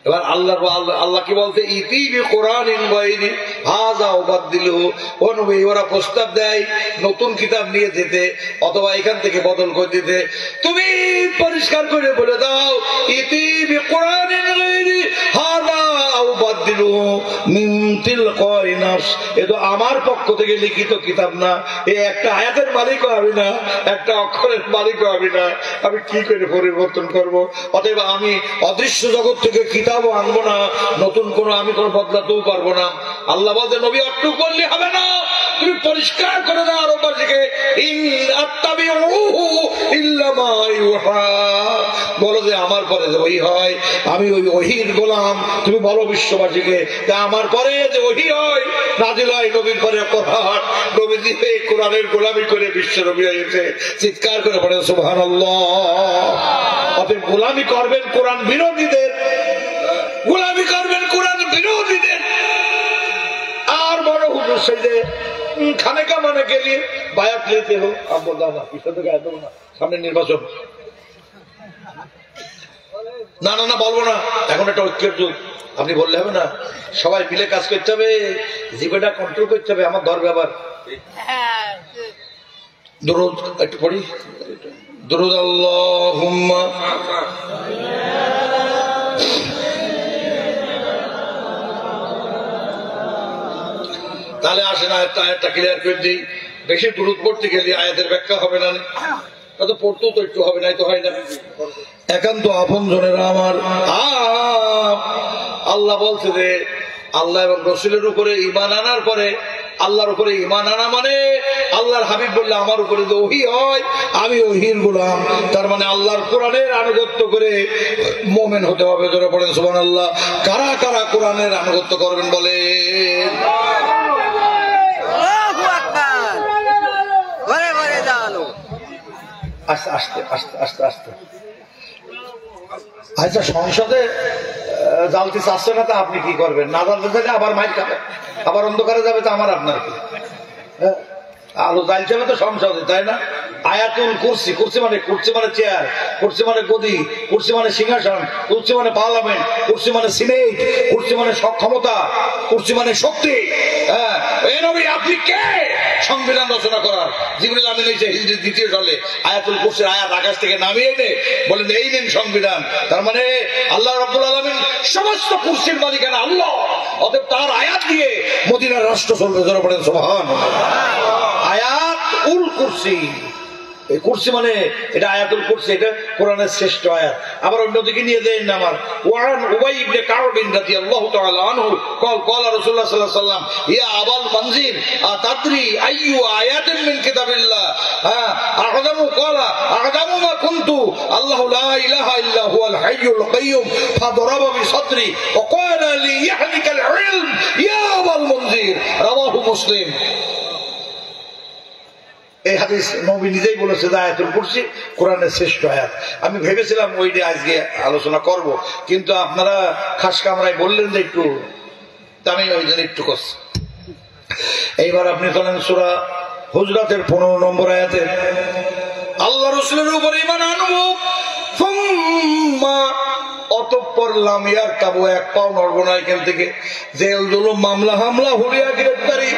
এবার আল্লাহ কি বলতে ইতি বিকুরআনিন গায়রি হাযা ওয়া বাদদিলহু। ও নবী, ওরা প্রস্তাব দেয় নতুন কিতাব নিয়ে যেতে অথবা এখান থেকে বদল করে দিতে। তুমি পরিষ্কার করে বলে দাও ইতি বিকুরআনিন গায়রি হাযা ওয়া বাদদিলহু মিন তিলকাই নাফস। এ তো আমার পক্ষ থেকে লিখিত কিতাব না, এই একটা আয়াতের মালিকও আমি না, একটা অক্ষরের মালিকও আমি না, আমি কি করে পরিবর্তন করব? অতএব আমি অদৃশ্য জগৎ থেকে কিতাব আনবো না, নতুন কোন আমি কোন বদলাতেও পারবো না। আল্লাহ বলতে নবী অট্টু করলে হবে না, তুমি পরিষ্কার করে দাও আরববাসীকে ইন আত্তাবিউহু ইল্লা মা ইউহা। বলো যে আমার পরে যে ওহী হয় আমি ওই ওহীর গোলাম। তুমি বলো বিশ্ববাসীকে যে আমার পরে যে ওহী হয় নাযিল হয় নবীর পরে কোরআন, নবী দিয়ে কোরআনের গোলামি করে বিশ্ব নবী হয়েছে। চিৎকার করে পড়েন সুবহানাল্লাহ। আপনি গোলামি করবেন কোরআন বিরোধীদের, গোলামি করবেন কোরআন বিরোধীদের। আর বড় হুজুর সেজে খানে কামানে গেলে বায়াত লেতে হোক, আব্বু দাদা পিছনে গায়ে দেবো না, সামনে নির্বাচন। না না না বলবো না, এখন একটা ঐক্যের যুগ। আপনি বললে হবে না, সবাই মিলে কাজ করতে হবে, জিবেটা কন্ট্রোল করতে হবে। আমার দর ব্যাপার দরুদ একটু পড়ি, দরুদ আল্লাহুম্মা তাহলে আসেন আয়াতটা ক্লিয়ার করে দিই। বেশি দরুদ পড়তে গেলে আয়াতের ব্যাখ্যা হবে না, তো পড়তেও তো একটু হবে, নাই তো হয় না। একান্ত আপন জনেরা আমার, আল্লাহ বলছে যে আল্লাহ এবং রসুলের উপরে ঈমান আনার পরে, আল্লাহর উপরে ঈমান আনা মানে আল্লাহর হাবিব বললে আমার উপরে যে ওহী হয় আমি ওহীর গোলাম। তার মানে আল্লাহর কোরআনের আনুগত্য করে মুমিন হতে হবে। যারা পড়েন সুবহানাল্লাহ। কারা কারা কোরআনের আনুগত্য করবেন বলেন? আস্তে আস্তে আস্তে আস্তে আস্তে। আচ্ছা, সংসদে জ্বালতে চাচ্ছে না, তা আপনি কি করবেন? না জ্বালতে থাকে আবার মাইর খাবে, আবার অন্ধকারে যাবে, তো আমার আপনার কি? আলো জ্বালছে তো সংসদে, তাই না? আয়াতুল কুরসি, কুরসি মানে চেয়ার, কুরসি মানে গদি, কুরসি মানে সিংহাসন, কুরসি মানে পার্লামেন্ট, কুরসি মানে সিনেট, কুরসি মানে সক্ষমতা, কুরসি মানে শক্তি। হ্যাঁ, এই নবী আপনি কে সংবিধান রচনা করার? জিবরিল আমিন এসে হিজরির দ্বিতীয় সালে আয়াতুল কুরসির আয়াত আকাশ থেকে নামিয়ে এনে বলেন এই নিন সংবিধান। তার মানে আল্লাহ রাব্বুল আলামিন সমস্ত কুরসির মালিকানা আল্লাহ, অতএব তার আয়াত দিয়ে মদিনার রাষ্ট্র চলবে। যারা পড়েন সুবহানাল্লাহ। আয়াত উল কুরসি, এই কুরসি মানে এটা আয়াতুল কুরসি, এটা কোরআনের শ্রেষ্ঠ আয়াত। আবার অন্যদিকে নিয়ে দেন আমার ওয়ান উবাই ইবনে কাব রাদিয়াল্লাহু তাআলা আনহু قال قال رسول الله صلى الله عليه وسلم يا ابا المنذر اتدري اي ايات من كتاب الله اعظم قال اعظم ما كنت الله لا اله الا هو الحي القيوم فضرب بصدري وقال لي يحنك العلم يا ابا المنذر رواه مسلم। এই হাদিস নবী নিজেই বলেছে আয়াতুল কুরসি কোরআনের শ্রেষ্ঠ আয়াত। আমি ভেবেছিলাম ওইটা আজকে আলোচনা করব, কিন্তু আপনারা খাস কামরায় বললেন যে একটু, আমি ওই জন্য একটু করছি। এইবার আপনি চলেন সূরা হুজরাতের 15 নম্বর আয়াতে, আল্লাহ রাসূলের উপর ঈমান আনবো অতঃপর লামিয়ার তাবু, এক পাও নড়বো না এখান থেকে। জেল জুলুম, মামলা হামলা, হুলিয়া গ্রেফতারি,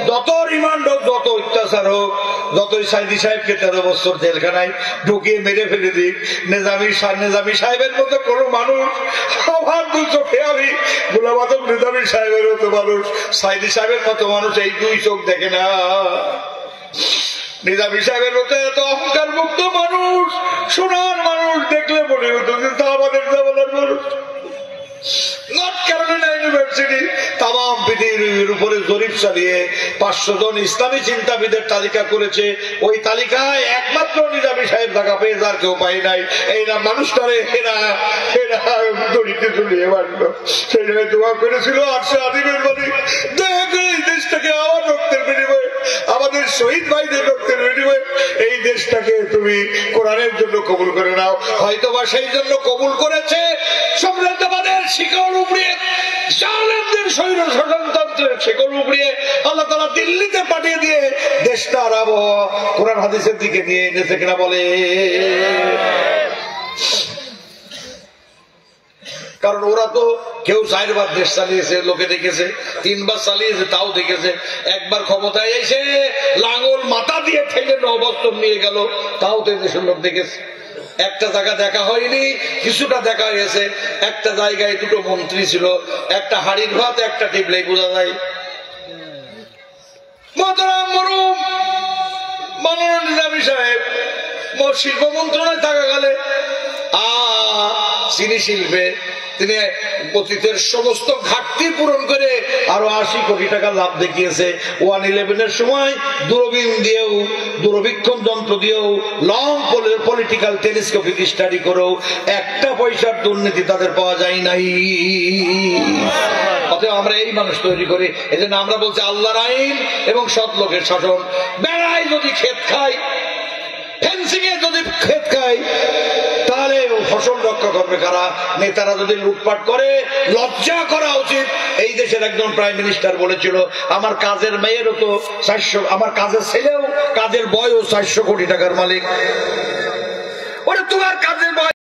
যত রিমান্ড হোক, যত অত্যাচার হোক, যতই সাইদি সাহেবকে 13 বছর জেলখানায় ঢুকিয়ে মেরে ফেলে দিক, নেজামি সাহেবের মতো কোন মানুষ, আমার দু চোখে আমি গোলাম আজম নিজামী সাহেবের মতো মানুষ, সাইদি সাহেবের মতো মানুষ এই দুই চোখ দেখে না। নিজামী সাহেবের মতো এত অহংকার মুক্ত মানুষ, সোনার মানুষ দেখলে মনে হতো কিন্তু আমাদের জামানার মানুষ। নর্থ ক্যারোলিনা ইউনিভার্সিটি তাম পৃথিবীর উপরে জরিপ চালিয়ে 500 জন ইসলামী চিন্তাবিদের তালিকা করেছে। ওই তালিকায় একমাত্র নিজামী সাহেব টাকা পেয়েছে, আর কেউ পাই নাই। এই না মানুষটারে এরা দড়িতে ঝুলিয়ে মারলো। সেই জায়গায় দোয়া করেছিল আরশে আদিমের বাড়ি, দয়া করে এই দেশটাকে আমার রক্তের বিনিময়ে, আমাদের শহীদ ভাইদের রক্তের বিনিময়ে এই দেশটাকে তুমি কোরআনের জন্য কবুল করে নাও। হয়তোবা সেই জন্য কবুল করেছে সাম্রাজ্যবাদের শিকড় উপড়িয়ে, জালেমদের স্বৈর শাসনতন্ত্রের শিকড় উপড়িয়ে আল্লাহ তাআলা দিল্লিতে পাঠিয়ে দিয়ে দেশটার আবহাওয়া কোরআন হাদিসের দিকে নিয়ে এনেছে কিনা বলে। কারণ ওরা তো কেউ 4 বার দেশ চালিয়েছে, লোকে দেখেছে, 3 বার চালিয়েছে, তাও দেখেছে। একবার ক্ষমতায় এসে লাঙ্গল মাথা দিয়ে ঠেলে 9 বছর নিয়ে গেল, তাও তো দেশের লোক দেখেছে। একটা জায়গা দেখা হয়নি, কিছুটা দেখা হয়েছে। একটা জায়গায় 2টো মন্ত্রী ছিল, একটা হাড়ির ভাত, একটা টিপলেই বোঝা যায়। মোহতারাম মরহুম মাওলানা নিজামী সাহেব শিল্প মন্ত্রণালয়ে থাকাকালে চিনি শিল্পে তিনি অতীতের সমস্ত ঘাটতি পূরণ করে আরো 80 কোটি টাকা লাভ দেখিয়েছে। 1/11 সময় দূরবীন দিয়েও, দূরবীক্ষণ যন্ত্র দিয়েও, লং পলিটিক্যাল টেলিস্কোপিক স্টাডি করেও একটা পয়সার দুর্নীতি তাদের পাওয়া যায় নাই। অতএব আমরা এই মানুষ তৈরি করি। এজন্য আমরা বলছি আল্লাহর আইন এবং সৎ লোকের শাসন। বেড়ায় যদি ক্ষেত খায়, ফেন্সিং এ যদি ক্ষেত খায়, তাহলে ফসল রক্ষা করবে কারা? নেতারা যদি লুটপাট করে লজ্জা করা উচিত। এই দেশের একজন প্রাইম মিনিস্টার বলেছিল, আমার কাজের মেয়েরও তো 400, আমার কাজের ছেলেও, কাজের বয়ও 400 কোটি টাকার মালিক। ওরে তোমার কাজের বয়